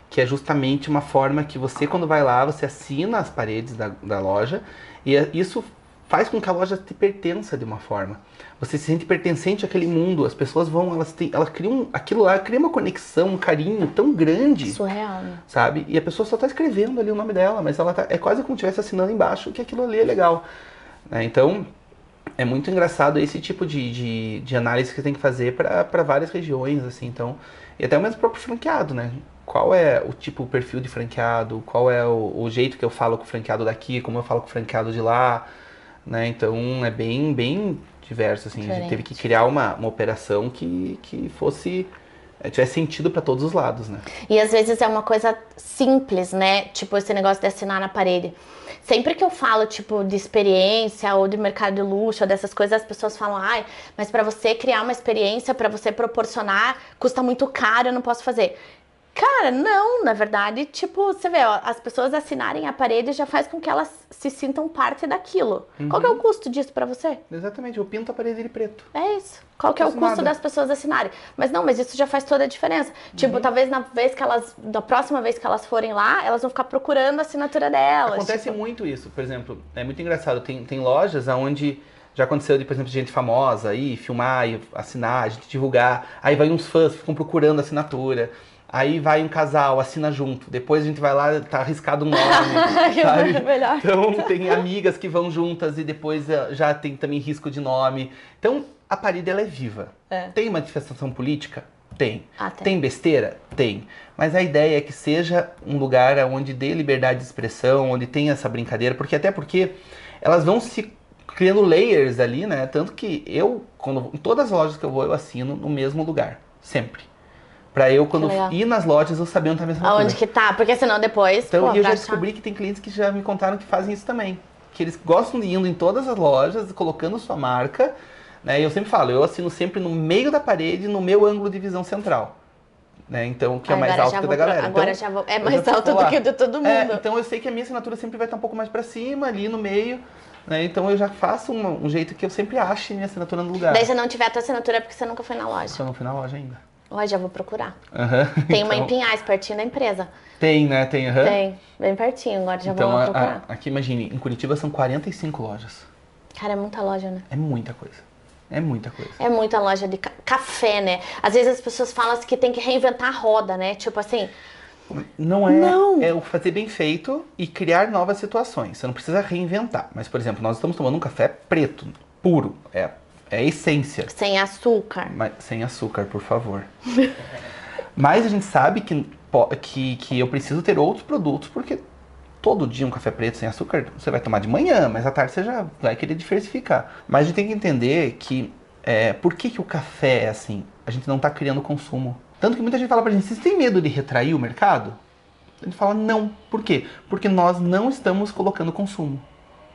A: Que é justamente uma forma que você, quando vai lá, você assina as paredes da loja e isso faz com que a loja te pertença de uma forma. Você se sente pertencente àquele mundo, as pessoas vão, elas criam, aquilo lá cria uma conexão, um carinho tão grande.
B: Surreal, né?
A: Sabe? E a pessoa só tá escrevendo ali o nome dela, mas ela é quase como se estivesse assinando embaixo que aquilo ali é legal. Né? Então, é muito engraçado esse tipo de análise que você tem que fazer para várias regiões, assim, então, e até o mesmo próprio franqueado, né? Qual é o perfil de franqueado, qual é o jeito que eu falo com o franqueado daqui, como eu falo com o franqueado de lá, né? Então é bem diverso, assim. A gente teve que criar uma operação que tivesse sentido para todos os lados, né?
B: E às vezes é uma coisa simples, né? Tipo esse negócio de assinar na parede. Sempre que eu falo, tipo, de experiência ou de mercado de luxo, ou dessas coisas, as pessoas falam, mas para você criar uma experiência, para você proporcionar, custa muito caro, eu não posso fazer. Cara, não, na verdade, tipo, você vê, as pessoas assinarem a parede já faz com que elas se sintam parte daquilo. Qual que é o custo disso pra você?
A: Exatamente, eu pinto a parede de preto.
B: É isso. Qual que é o custo das pessoas assinarem? Mas isso já faz toda a diferença. Tipo, talvez da próxima vez que elas forem lá, elas vão ficar procurando a assinatura delas.
A: Acontece muito isso, por exemplo, é muito engraçado, tem lojas onde já aconteceu de, por exemplo, gente famosa ir filmar, e assinar, a gente divulgar, aí vai uns fãs, ficam procurando assinatura. Aí vai um casal, assina junto. Depois a gente vai lá, tá arriscado um nome, sabe?
B: Melhor.
A: Então tem amigas que vão juntas e depois já tem também risco de nome. Então a parede ela é viva. Tem manifestação política? Tem. Tem besteira? Tem. Mas a ideia é que seja um lugar onde dê liberdade de expressão, onde tem essa brincadeira, até porque elas vão se criando layers ali, né? Tanto que em todas as lojas que eu vou, eu assino no mesmo lugar. Sempre. Pra eu, quando ir nas lojas, eu saber onde tá a minha assinatura.
B: Aonde que tá, porque senão depois...
A: Então, eu já descobri que tem clientes que já me contaram que fazem isso também. Que eles gostam de ir indo em todas as lojas, colocando sua marca, né? E eu sempre falo, eu assino sempre no meio da parede, no meu ângulo de visão central. Né? Então, que é mais alto que o da galera.
B: Agora já vou... É mais alto do que o de todo mundo.
A: Então, eu sei que a minha assinatura sempre vai estar um pouco mais pra cima, ali no meio... Né? Então eu já faço um jeito que eu sempre ache minha assinatura no lugar.
B: Daí se não tiver a tua assinatura é porque você nunca foi na loja.
A: Eu não fui na loja ainda.
B: Já vou procurar. Tem uma em Pinhais, pertinho da empresa.
A: Tem, né? Tem,
B: Tem, bem pertinho, agora já vou lá procurar.
A: Aqui, imagine, em Curitiba são 45 lojas.
B: Cara, é muita loja, né?
A: É muita coisa. É muita coisa.
B: É muita loja de café, né? Às vezes as pessoas falam que tem que reinventar a roda, né? Tipo assim...
A: Não é. Não. É o fazer bem feito e criar novas situações. Você não precisa reinventar. Mas, por exemplo, nós estamos tomando um café preto, puro. É a essência.
B: Sem açúcar.
A: Sem açúcar, por favor. Mas a gente sabe que eu preciso ter outros produtos, porque todo dia um café preto sem açúcar, você vai tomar de manhã, mas à tarde você já vai querer diversificar. Mas a gente tem que entender que, por que o café é assim? A gente não está criando consumo. Tanto que muita gente fala pra gente, vocês têm medo de retrair o mercado? A gente fala, não. Por quê? Porque nós não estamos colocando consumo.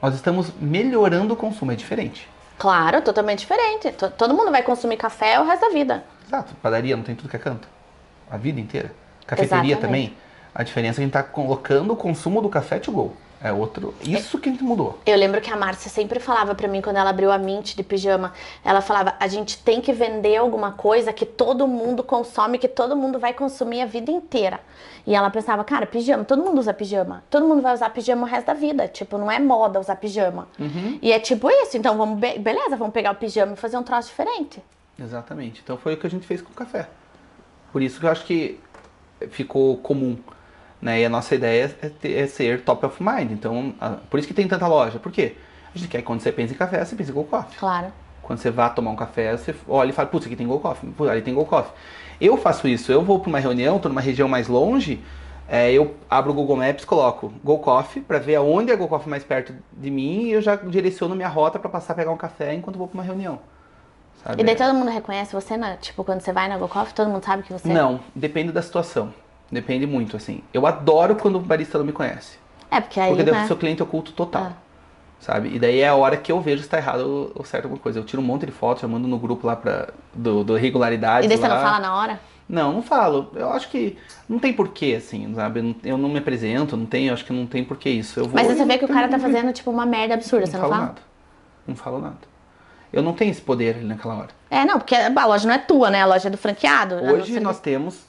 A: Nós estamos melhorando o consumo, é diferente.
B: Claro, totalmente diferente. Todo mundo vai consumir café o resto da vida.
A: Exato, padaria não tem tudo que é canto. A vida inteira. Cafeteria
B: Exatamente.
A: também. A diferença é que a gente está colocando o consumo do café to go. É outro. Isso que a gente mudou.
B: Eu lembro que a Márcia sempre falava pra mim, quando ela abriu a Mint de pijama, ela falava, a gente tem que vender alguma coisa que todo mundo consome, que todo mundo vai consumir a vida inteira. E ela pensava, cara, pijama, todo mundo usa pijama. Todo mundo vai usar pijama o resto da vida. Tipo, não é moda usar pijama. E é tipo isso, então beleza, vamos pegar o pijama e fazer um troço diferente.
A: Exatamente. Então foi o que a gente fez com o café. Por isso que eu acho que ficou comum. Né? E a nossa ideia é ser top of mind. Então, por isso que tem tanta loja. Por quê? A gente quer que quando você pensa em café, você pensa em Go Coffee.
B: Claro.
A: Quando você vai tomar um café, você olha e fala, putz, aqui tem Go Coffee. Putz, ali tem Go Coffee. Eu faço isso. Eu vou para uma reunião, estou numa região mais longe, eu abro o Google Maps, coloco Go Coffee para ver aonde é Go Coffee mais perto de mim e eu já direciono minha rota para passar a pegar um café enquanto vou para uma reunião. Sabe?
B: E daí todo mundo reconhece você, né? Tipo, quando você vai na Go Coffee, todo mundo sabe que você...
A: Não, depende da situação. Depende muito, assim. Eu adoro quando o barista não me conhece.
B: Porque aí,
A: Porque daí
B: né?
A: eu sou cliente oculto total. Sabe? E daí é a hora que eu vejo se tá errado ou certo alguma coisa. Eu tiro um monte de fotos, eu mando no grupo lá do regularidade.
B: E daí você não fala na hora?
A: Não falo. Eu acho que não tem porquê, assim, sabe? Eu não me apresento, eu acho que não tem porquê isso. Eu vou
B: Mas você vê que o cara tá fazendo, tipo, uma merda absurda, você não fala?
A: Nada. Não falo nada. Eu não tenho esse poder ali naquela hora.
B: Não, porque a loja não é tua, né? A loja é do franqueado.
A: Hoje nós temos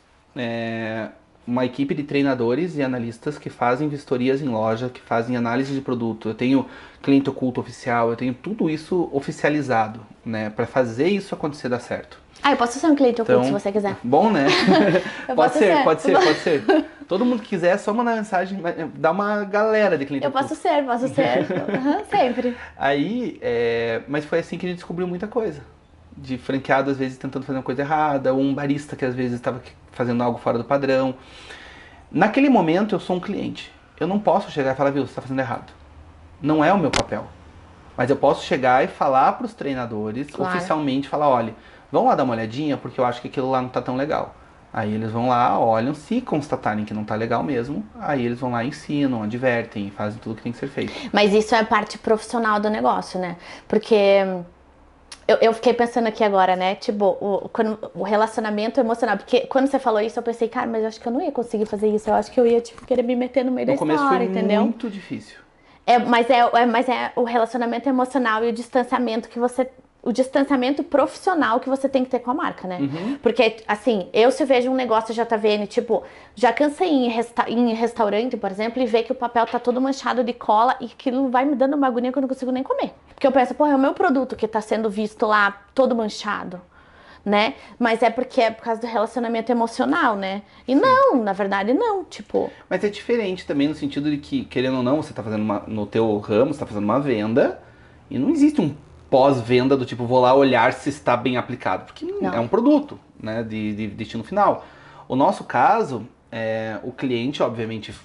A: uma equipe de treinadores e analistas que fazem vistorias em loja, que fazem análise de produto. Eu tenho cliente oculto oficial, eu tenho tudo isso oficializado, né? Pra fazer isso acontecer dar certo.
B: Eu posso ser um cliente oculto se você quiser.
A: Bom, né? Pode
B: posso
A: ser. Todo mundo que quiser, é só mandar mensagem, dá uma galera de cliente oculto.
B: Posso ser. Sempre.
A: Aí, mas foi assim que a gente descobriu muita coisa. De franqueado, às vezes, tentando fazer uma coisa errada, ou um barista que às vezes estava fazendo algo fora do padrão. Naquele momento, eu sou um cliente. Eu não posso chegar e falar, viu, você está fazendo errado. Não é o meu papel. Mas eu posso chegar e falar para os treinadores, oficialmente, falar, olha, vão lá dar uma olhadinha, porque eu acho que aquilo lá não está tão legal. Aí eles vão lá, olham, se constatarem que não está legal mesmo, aí eles vão lá, ensinam, advertem, fazem tudo que tem que ser feito.
B: Mas isso é a parte profissional do negócio, né? Porque... Eu fiquei pensando aqui agora, né? Tipo, o relacionamento emocional. Porque quando você falou isso, eu pensei, cara, mas eu acho que eu não ia conseguir fazer isso. Eu acho que eu ia, tipo, querer me meter no meio da história,
A: foi
B: entendeu?
A: Muito difícil.
B: Mas é o relacionamento emocional e o distanciamento que você... O distanciamento profissional que você tem que ter com a marca, né? Porque, assim, se eu vejo um negócio JVN, tipo, já cansei em restaurante, por exemplo, e ver que o papel tá todo manchado de cola e aquilo vai me dando uma agonia que eu não consigo nem comer. Porque eu penso, é o meu produto que tá sendo visto lá todo manchado, né? Mas é porque é por causa do relacionamento emocional, né? E não, na verdade não, tipo...
A: Mas é diferente também no sentido de que, querendo ou não, você tá fazendo no teu ramo, você tá fazendo uma venda e não existe um pós-venda do tipo, vou lá olhar se está bem aplicado, porque não. É um produto, né, de destino final. O nosso caso, o cliente, obviamente,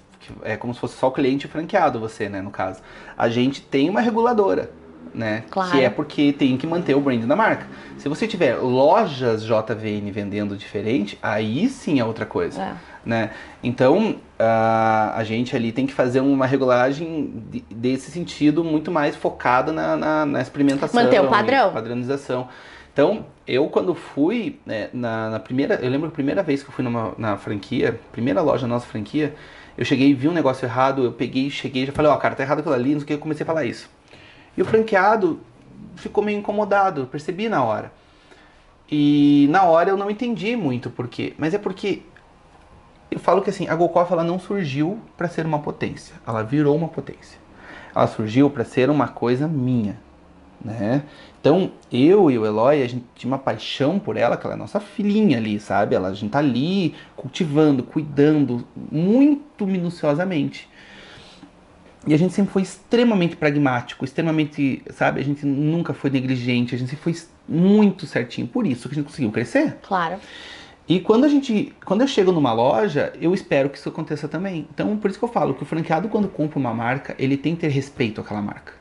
A: é como se fosse só o cliente franqueado, você, né, no caso. A gente tem uma reguladora, né,
B: claro.
A: Que é porque tem que manter o brand da marca. Se você tiver lojas JVN vendendo diferente, aí sim é outra coisa, né. Então, a gente ali tem que fazer uma regulagem desse sentido muito mais focada na experimentação.
B: Manter o padrão.
A: Padronização. Então, eu quando fui, eu lembro a primeira vez que eu fui na franquia, primeira loja da nossa franquia, eu cheguei e vi um negócio errado, eu cheguei e já falei, cara, tá errado aquilo ali, não sei o que, eu comecei a falar isso. E o franqueado ficou meio incomodado, percebi na hora. E na hora eu não entendi muito por quê, mas é porque eu falo que assim, a Go Coffee ela não surgiu para ser uma potência, ela virou uma potência. Ela surgiu para ser uma coisa minha, né? Então, eu e o Eloy, a gente tinha uma paixão por ela, que ela é nossa filhinha ali, sabe? A gente tá ali cultivando, cuidando, muito minuciosamente. E a gente sempre foi extremamente pragmático, extremamente, sabe? A gente nunca foi negligente, a gente sempre foi muito certinho. Por isso que a gente conseguiu crescer.
B: Claro.
A: E quando eu chego numa loja, eu espero que isso aconteça também. Então, por isso que eu falo que o franqueado, quando compra uma marca, ele tem que ter respeito àquela marca.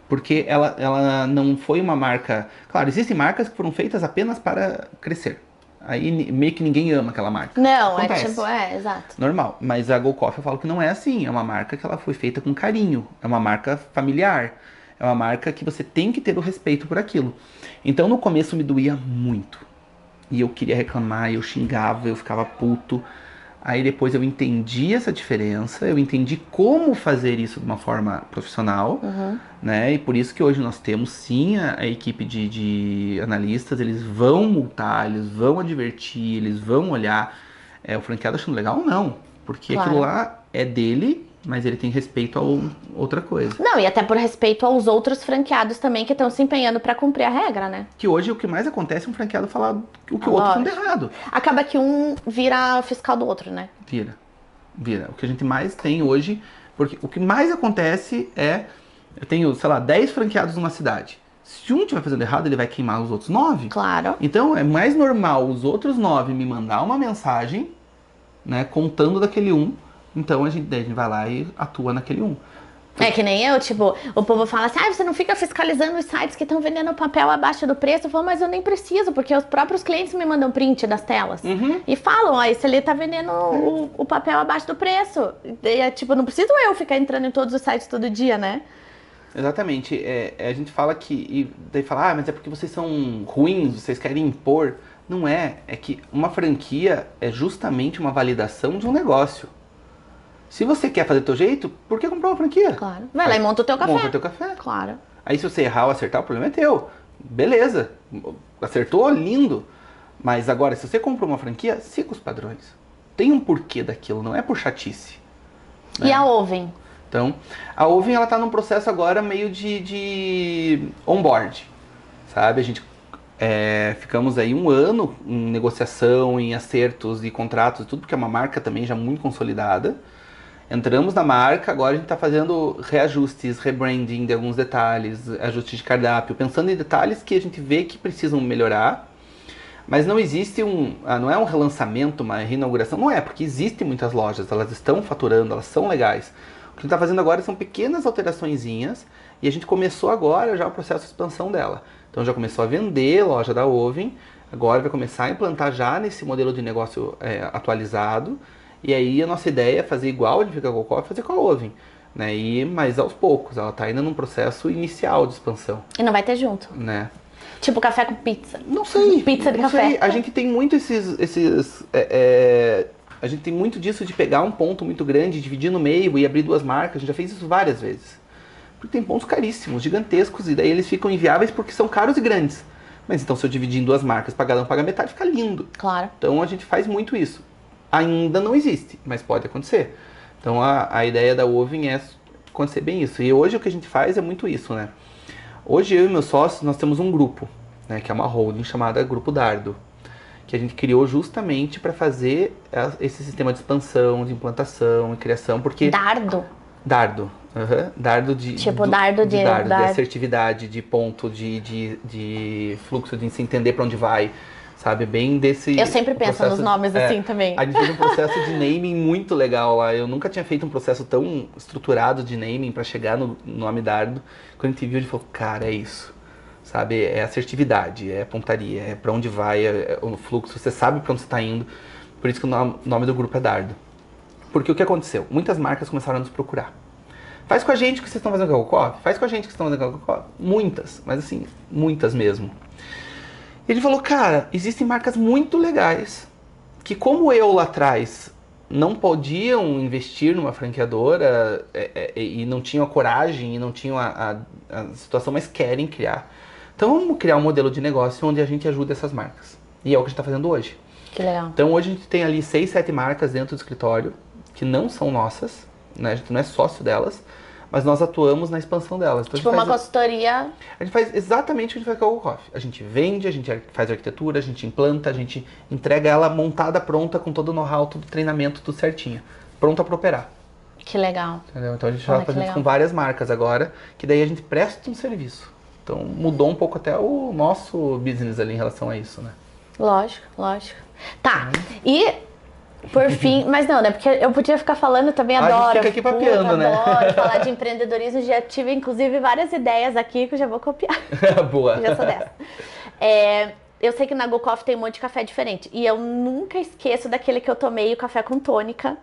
A: Porque ela não foi uma marca... Claro, existem marcas que foram feitas apenas para crescer. Aí meio que ninguém ama aquela marca.
B: Não,
A: Acontece.
B: é tipo, exato.
A: Normal. Mas a Go Coffee eu falo que não é assim. É uma marca que ela foi feita com carinho. É uma marca familiar. É uma marca que você tem que ter o respeito por aquilo. Então no começo me doía muito. E eu queria reclamar, eu xingava, eu ficava puto. Aí depois eu entendi essa diferença, eu entendi como fazer isso de uma forma profissional, né? E por isso que hoje nós temos sim a equipe de analistas, eles vão multar, eles vão advertir, eles vão olhar. O franqueado achando legal? Não. Porque
B: Claro.
A: aquilo lá é dele, mas ele tem respeito a outra coisa.
B: Não, e até por respeito aos outros franqueados também que estão se empenhando pra cumprir a regra, né?
A: Que hoje o que mais acontece é um franqueado falar o que o outro tá errado.
B: Acaba que um vira fiscal do outro, né?
A: Vira. O que a gente mais tem hoje, porque o que mais acontece é, eu tenho, sei lá, 10 franqueados numa cidade. Se um estiver fazendo errado, ele vai queimar os outros 9.
B: Claro.
A: Então é mais normal os outros 9 me mandar uma mensagem, né, contando daquele um. Então daí a gente vai lá e atua naquele um.
B: É que nem eu, tipo, o povo fala assim, você não fica fiscalizando os sites que estão vendendo papel abaixo do preço. Eu falo, mas eu nem preciso, porque os próprios clientes me mandam print das telas. E falam, esse ali tá vendendo o papel abaixo do preço. E tipo, não preciso eu ficar entrando em todos os sites todo dia, né?
A: Exatamente. A gente fala que... E daí fala, mas é porque vocês são ruins, vocês querem impor. Não é. É que uma franquia é justamente uma validação de um negócio. Se você quer fazer do teu jeito, por que comprar uma franquia?
B: Claro. Vai lá e monta o teu café.
A: Monta o teu café.
B: Claro.
A: Aí se você errar ou acertar, o problema é teu. Beleza. Acertou, lindo. Mas agora, se você comprou uma franquia, siga os padrões. Tem um porquê daquilo, não é por chatice. Né?
B: E a Oven?
A: Então, a Oven, ela tá num processo agora meio de onboard. Sabe? A gente ficamos aí 1 ano em negociação, em acertos e contratos e tudo, porque é uma marca também já muito consolidada. Entramos na marca, agora a gente está fazendo reajustes, rebranding de alguns detalhes, ajustes de cardápio, pensando em detalhes que a gente vê que precisam melhorar. Mas não existe não é um relançamento, uma reinauguração, não é, porque existem muitas lojas, elas estão faturando, elas são legais. O que a gente está fazendo agora são pequenas alteraçõezinhas e a gente começou agora já o processo de expansão dela. Então já começou a vender loja da Oven, agora vai começar a implantar já nesse modelo de negócio atualizado. E aí a nossa ideia é fazer igual a gente fica com a Coffee, fazer com a Oven. Né? Mas aos poucos, ela está ainda num processo inicial de expansão.
B: E não vai ter junto?
A: Né?
B: Tipo café com pizza.
A: Não sei.
B: Pizza de
A: não
B: café.
A: Sei. A gente tem muito a gente tem muito disso de pegar um ponto muito grande, dividir no meio e abrir 2 marcas. A gente já fez isso várias vezes. Porque tem pontos caríssimos, gigantescos, e daí eles ficam inviáveis porque são caros e grandes. Mas então se eu dividir em 2 marcas, cada um paga metade, fica lindo.
B: Claro.
A: Então a gente faz muito isso. Ainda não existe, mas pode acontecer. Então a ideia da Oven é acontecer bem isso. E hoje o que a gente faz é muito isso, né? Hoje eu e meus sócios, nós temos um grupo, né, que é uma holding chamada Grupo Dardo, que a gente criou justamente para fazer esse sistema de expansão, de implantação e criação, porque...
B: Dardo?
A: Dardo. Dardo de...
B: Tipo, dardo de
A: assertividade, de ponto, de fluxo, de se entender para onde vai. Sabe, bem desse...
B: Eu sempre penso nos nomes assim também.
A: A gente fez um processo de naming muito legal lá. Eu nunca tinha feito um processo tão estruturado de naming para chegar no nome Dardo. Quando a gente viu, a gente falou, cara, é isso. Sabe, é assertividade, é pontaria, é para onde vai, é o fluxo. Você sabe para onde você está indo. Por isso que o nome do grupo é Dardo. Porque o que aconteceu? Muitas marcas começaram a nos procurar. Faz com a gente o que vocês estão fazendo com a Coffee. Faz com a gente o que vocês estão fazendo com a Coffee. Muitas, mas assim, muitas mesmo. Ele falou, cara, existem marcas muito legais que, como eu lá atrás não podiam investir numa franqueadora e não tinham a coragem e não tinham a situação, mas querem criar. Então vamos criar um modelo de negócio onde a gente ajuda essas marcas. E é o que a gente está fazendo hoje.
B: Que legal.
A: Então hoje a gente tem ali 6, 7 marcas dentro do escritório que não são nossas, né? A gente não é sócio delas, mas nós atuamos na expansão delas. Então,
B: tipo uma consultoria...
A: A gente faz exatamente o que a gente faz com a Go Coffee. A gente vende, a gente faz arquitetura, a gente implanta, a gente entrega ela montada, pronta, com todo o know-how, todo o treinamento, tudo certinho. Pronta para operar.
B: Que legal.
A: Entendeu? Então a gente está fazendo isso com várias marcas agora, que daí a gente presta um serviço. Então mudou um pouco até o nosso business ali em relação a isso, né?
B: Lógico, lógico. Tá, e por fim, mas não, né? Porque eu podia ficar falando, também
A: A gente
B: adoro.
A: fica aqui papeando, né?
B: Adoro falar de empreendedorismo, já tive inclusive várias ideias aqui que eu já vou copiar.
A: Boa.
B: Já sou dessa. Eu sei que na Go Coffee tem um monte de café diferente. E eu nunca esqueço daquele que eu tomei, o café com tônica.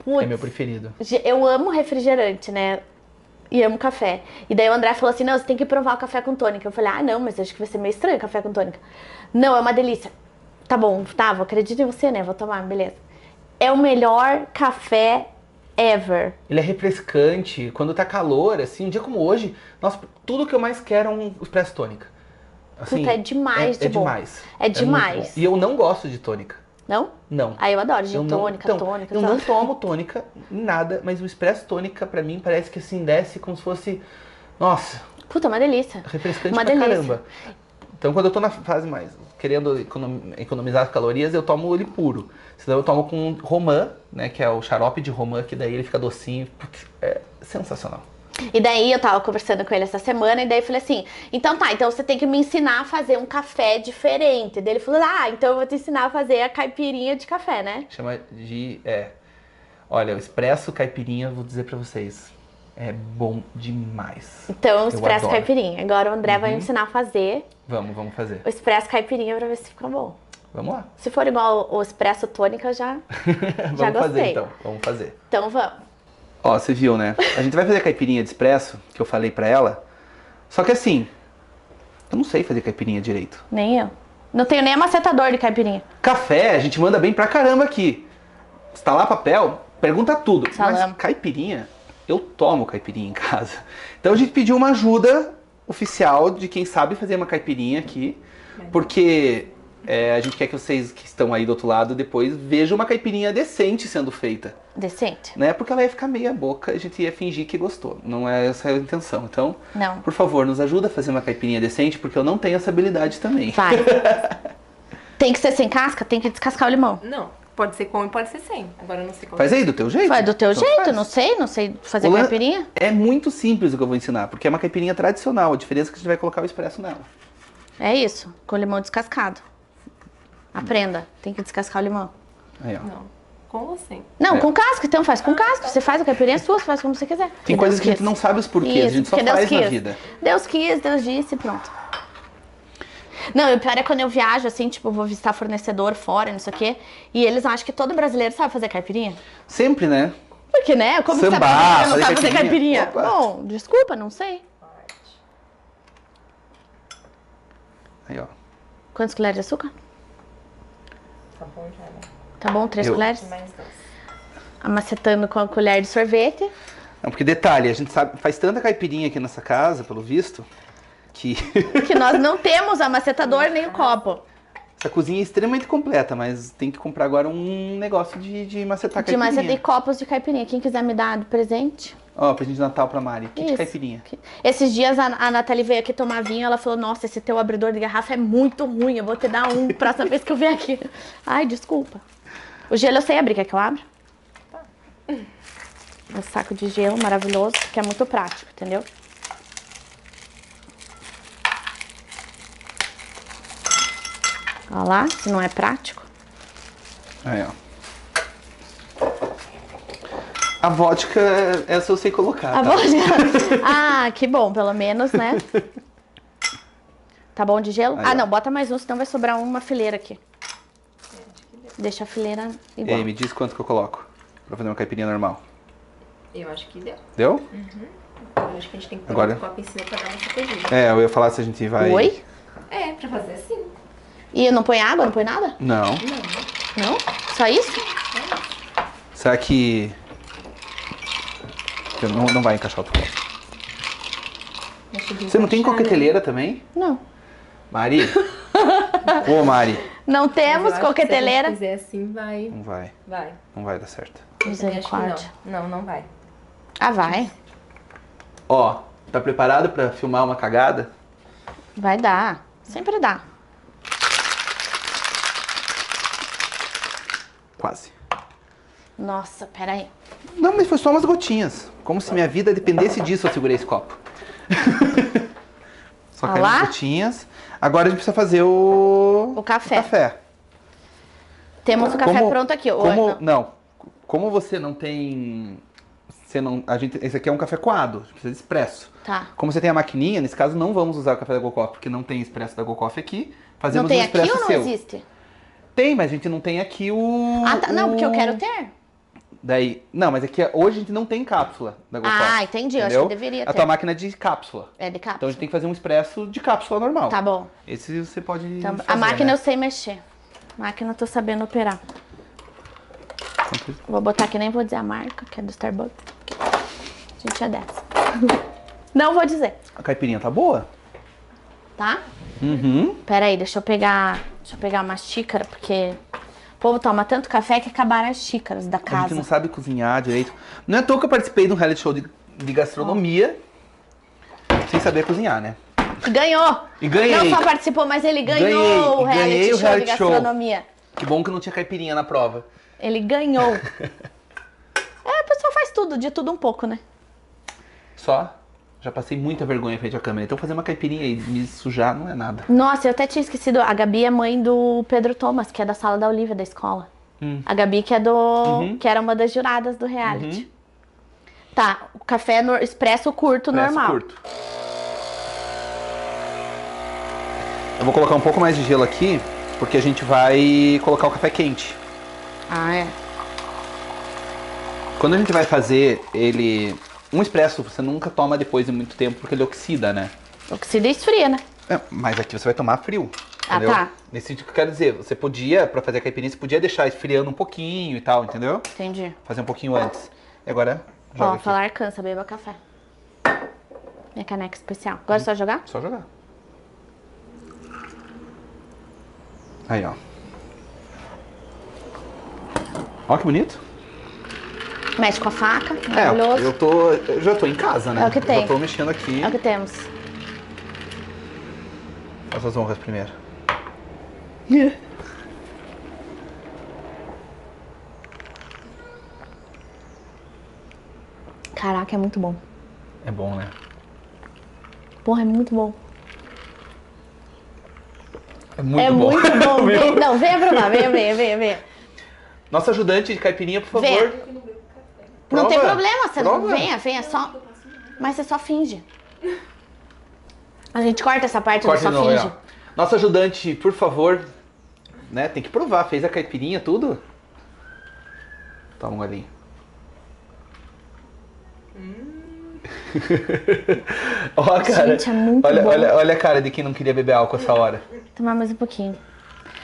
B: Putz,
A: É meu preferido.
B: eu amo refrigerante, né? E amo café. E daí o André falou assim, não, você tem que provar o café com tônica. Eu falei, ah, não, mas acho que vai ser meio estranho o café com tônica. Não, é uma delícia. Tá bom, tá, acredito em você, né? Vou tomar, beleza. É o melhor café ever.
A: Ele é refrescante, quando tá calor, assim, um dia como hoje, nossa, tudo que eu mais quero é um expresso tônica. Assim,
B: Puta, é demais de bom.
A: demais.
B: É demais.
A: muito bom. E eu não gosto de tônica.
B: Não?
A: Não.
B: Aí eu adoro
A: Eu
B: gin
A: não-
B: tônica,
A: então,
B: tônica.
A: Eu
B: sabe?
A: não tomo tônica, nada, mas o expresso tônica pra mim parece que assim desce como se fosse, nossa,
B: Puta, uma delícia.
A: refrescante
B: Uma
A: pra
B: delícia.
A: caramba. Então quando eu tô na fase mais querendo economizar as calorias, eu tomo ele puro. Senão eu tomo com romã, né, que é o xarope de romã, que daí ele fica docinho, putz, é sensacional.
B: E daí eu tava conversando com ele essa semana, e daí eu falei assim, então tá, então você tem que me ensinar a fazer um café diferente. Daí ele falou, ah, então eu vou te ensinar a fazer a caipirinha de café, né?
A: Chama de, olha, o expresso caipirinha, vou dizer pra vocês, é bom demais.
B: Então,
A: Eu
B: expresso
A: adoro.
B: caipirinha. Agora o André vai me ensinar a fazer
A: Vamos fazer.
B: o expresso caipirinha pra ver se fica bom.
A: Vamos lá.
B: Se for igual o expresso tônica, eu já
A: Vamos
B: gostei.
A: fazer então, vamos fazer.
B: Então vamos.
A: Ó, você viu, né? A gente vai fazer caipirinha de expresso, que eu falei pra ela. Só que assim, eu não sei fazer caipirinha direito.
B: Nem eu. Não tenho nem macetador de caipirinha.
A: Café, a gente manda bem pra caramba aqui. Instalar papel, pergunta tudo.
B: Salame.
A: Mas caipirinha, eu tomo caipirinha em casa. Então a gente pediu uma ajuda oficial de quem sabe fazer uma caipirinha aqui. Porque a gente quer que vocês que estão aí do outro lado depois vejam uma caipirinha decente sendo feita.
B: Decente?
A: Né? Porque ela ia ficar meia boca, a gente ia fingir que gostou. Não é essa a intenção. Então,
B: Não.
A: por favor, nos ajuda a fazer uma caipirinha decente, porque eu não tenho essa habilidade também.
B: Vai. Tem que ser sem casca? Tem que descascar o limão.
D: Não, pode ser com e pode ser sem. Agora eu não sei como.
A: Faz aí do teu jeito.
B: Vai do teu
A: Então
B: jeito,
A: faz.
B: não sei fazer
A: O lan-
B: caipirinha.
A: É muito simples o que eu vou ensinar, porque é uma caipirinha tradicional. A diferença é que a gente vai colocar o expresso nela.
B: É isso, com limão descascado. Aprenda, tem que descascar o limão.
A: Aí, ó.
D: Não, com ou sem.
B: Não,
A: É.
B: com casca, então faz com casca. Você faz a caipirinha sua, você faz como você quiser.
A: Tem
B: Porque
A: coisas
B: Deus
A: que a gente
B: quis.
A: não sabe os porquês, a gente só
B: porque Deus
A: faz na
B: quis.
A: vida.
B: Deus quis, Deus disse, pronto. Não, e o pior é quando eu viajo, assim, tipo, vou visitar fornecedor fora, não sei o quê, e eles acham que todo brasileiro sabe fazer caipirinha.
A: Sempre, né?
B: Porque, né? Como que
A: Sambar,
B: sabe que não
A: fazer
B: sabe fazer
A: caipirinha?
B: caipirinha?
A: Opa.
B: Bom, desculpa, não sei.
A: Aí, ó.
B: Quantas colheres de açúcar?
D: Tá bom já, né?
B: Tá bom, 3
A: Eu-
B: colheres?
D: Mais dois.
B: Amacetando com a colher de sorvete.
A: Não, porque detalhe, a gente sabe, faz tanta caipirinha aqui nessa casa, pelo visto, que
B: Que nós não temos amacetador nem o copo.
A: essa cozinha é extremamente completa, mas tem que comprar agora um negócio de macetar
B: De
A: caipirinha.
B: maceta e copos de caipirinha. Quem quiser me dar de presente.
A: Ó, presente de Natal pra Mari, kit
B: Isso.
A: caipirinha.
B: Esses dias a Nathalie veio aqui tomar vinho, ela falou, nossa, esse teu abridor de garrafa é muito ruim, eu vou te dar um próxima vez que eu vier aqui. Ai, desculpa. O gelo eu sei abrir, quer que eu abra? Um saco de gelo maravilhoso, que é muito prático, entendeu? Olha lá, se não é prático.
A: Aí, ó. A vodka, essa eu sei colocar,
B: A
A: tá?
B: vodka. Ah, que bom, pelo menos, né? Tá bom de gelo?
A: Aí,
B: Ah,
A: ó.
B: não, bota mais um, senão vai sobrar uma fileira aqui. Deixa a fileira
A: E
B: igual.
A: aí, me diz quanto que eu coloco pra fazer uma caipirinha normal.
D: Eu acho que deu.
A: Deu?
D: Eu acho que a gente tem que pôr
A: Agora?
D: um copo em cima pra dar uma sacudida.
A: É, eu ia falar se a gente vai...
B: Oi?
D: É, pra fazer assim.
B: E não põe água, não põe nada?
A: Não.
B: Não? Só isso?
A: Será que... Não vai encaixar outro copo. Você não tem coqueteleira também?
B: Não.
A: Mari? Ô, Mari.
B: Não temos coqueteleira.
D: Se fizer assim, vai.
A: Não vai.
D: Vai.
A: Não vai dar certo.
D: Eu também acho que
B: Misericórdia.
D: não, não vai.
B: Ah, vai.
A: Ó, tá preparado pra filmar uma cagada?
B: Vai dar. Sempre dá.
A: Quase.
B: Nossa, peraí.
A: Não, mas foi só umas gotinhas. Como se minha vida dependesse disso eu segurei esse copo. Só
B: Ó
A: cai
B: lá.
A: nas gotinhas. Agora a gente precisa fazer o
B: café. Temos o café pronto aqui.
A: Como você não tem... esse aqui é um café coado, a gente precisa de expresso.
B: Tá.
A: Como você tem a maquininha, nesse caso não vamos usar o café da Go Coffee, porque não tem expresso da Go Coffee aqui. Fazemos
B: Não tem
A: um
B: aqui
A: expresso
B: ou não
A: seu.
B: existe?
A: Tem, mas a gente não tem aqui o...
B: Ah, tá. Não, porque eu quero ter.
A: Daí, não, mas aqui hoje a gente não tem cápsula da Go Coffee.
B: Ah, entendi. Eu acho que deveria
A: A
B: ter.
A: tua máquina é de cápsula.
B: É de
A: Então a
B: cápsula.
A: gente tem que fazer um expresso de cápsula normal.
B: Tá bom.
A: Esse você pode
B: Então,
A: fazer,
B: a máquina
A: né?
B: eu sei mexer. A máquina eu tô sabendo operar. Vou botar aqui, nem vou dizer a marca, que é do Starbucks. A gente é dessa. Não vou dizer,
A: A caipirinha tá boa?
B: tá?
A: Uhum.
B: Pera aí, deixa eu pegar uma xícara, porque o povo toma tanto café que acabaram as xícaras da
A: A gente
B: casa.
A: não sabe cozinhar direito. Não é à toa que eu participei de um reality show de gastronomia sem saber cozinhar, né?
B: E ganhou!
A: E ganhei.
B: Não só participou, mas ele ganhou o
A: Ganhei
B: reality
A: o
B: show de
A: reality show.
B: gastronomia.
A: Que bom que não tinha caipirinha na prova.
B: Ele ganhou. A pessoa faz tudo, de tudo um pouco, né?
A: Só? Já passei muita vergonha frente à câmera. Então fazer uma caipirinha e me sujar não é nada.
B: Nossa, eu até tinha esquecido. A Gabi é mãe do Pedro Thomas, que é da Sala da Olivia da escola. A Gabi que é que era uma das juradas do reality. Tá, o café expresso curto, normal.
A: Curto. Eu vou colocar um pouco mais de gelo aqui, porque a gente vai colocar o café quente.
B: Ah, é.
A: Quando a gente vai fazer ele... Um expresso você nunca toma depois de muito tempo, porque ele oxida, né?
B: Oxida e esfria, né?
A: É, mas aqui você vai tomar frio.
B: Ah,
A: Entendeu?
B: tá.
A: Nesse sentido que eu quero dizer, você podia, pra fazer a caipirinha, você podia deixar esfriando um pouquinho e tal, entendeu?
B: Entendi.
A: Fazer um pouquinho antes. E agora, joga
B: Ó,
A: aqui.
B: falar cansa, beba café. Minha caneca especial. Agora é só jogar?
A: Só jogar. Aí, ó. Ó que bonito.
B: Mexe com a faca, maravilhoso.
A: Eu já tô em casa, né?
B: É o que tem.
A: Eu já tô mexendo aqui.
B: É o que temos.
A: Faça as honras primeiro.
B: Caraca, é muito bom.
A: É bom, né?
B: Porra, é muito bom.
A: É muito
B: É
A: bom.
B: muito bom.
A: Viu?
B: Não, venha provar, venha.
A: Nosso ajudante de caipirinha, por favor.
B: Venha. Não tem
A: Prova.
B: problema, você não
A: Prova.
B: venha, só. Mas você só finge. A gente corta essa parte
A: Corte
B: do só
A: de novo, aí,
B: finge.
A: ó. Nosso ajudante, por favor, né? Tem que provar. Fez a caipirinha, tudo. Toma um golinho. Ó, cara.
B: Gente, é muito
A: olha,
B: bom.
A: olha a cara de quem não queria beber álcool essa hora.
B: Tomar mais um pouquinho.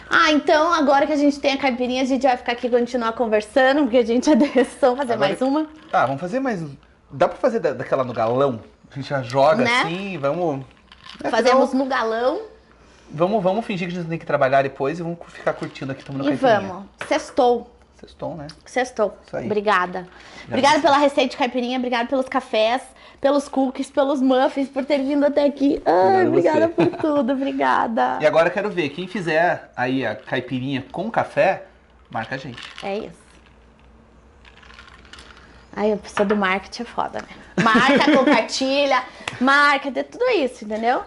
B: Ah, então agora que a gente tem a caipirinha, a gente vai ficar aqui e continuar conversando, porque a gente é desse. Vamos fazer
A: Agora-
B: mais uma?
A: Tá, vamos fazer mais. Dá pra fazer daquela no galão? A gente já joga
B: Né?
A: assim, vamos.
B: Fazemos no galão
A: Vamos fingir que a gente tem que trabalhar depois e vamos ficar curtindo aqui tomando
B: e
A: caipirinha.
B: vamos. Sextou.
A: Sextou, né?
B: Sextou.
A: Isso aí.
B: Obrigada. Obrigada pela receita de caipirinha, obrigada pelos cafés, pelos cookies, pelos muffins, por ter vindo até aqui. Ai, obrigada
A: você.
B: por tudo, obrigada.
A: E agora eu quero ver, quem fizer aí a caipirinha com café, marca a gente.
B: É isso. Ai, a pessoa do marketing é foda, né? Marca, compartilha, marca, tudo isso, entendeu?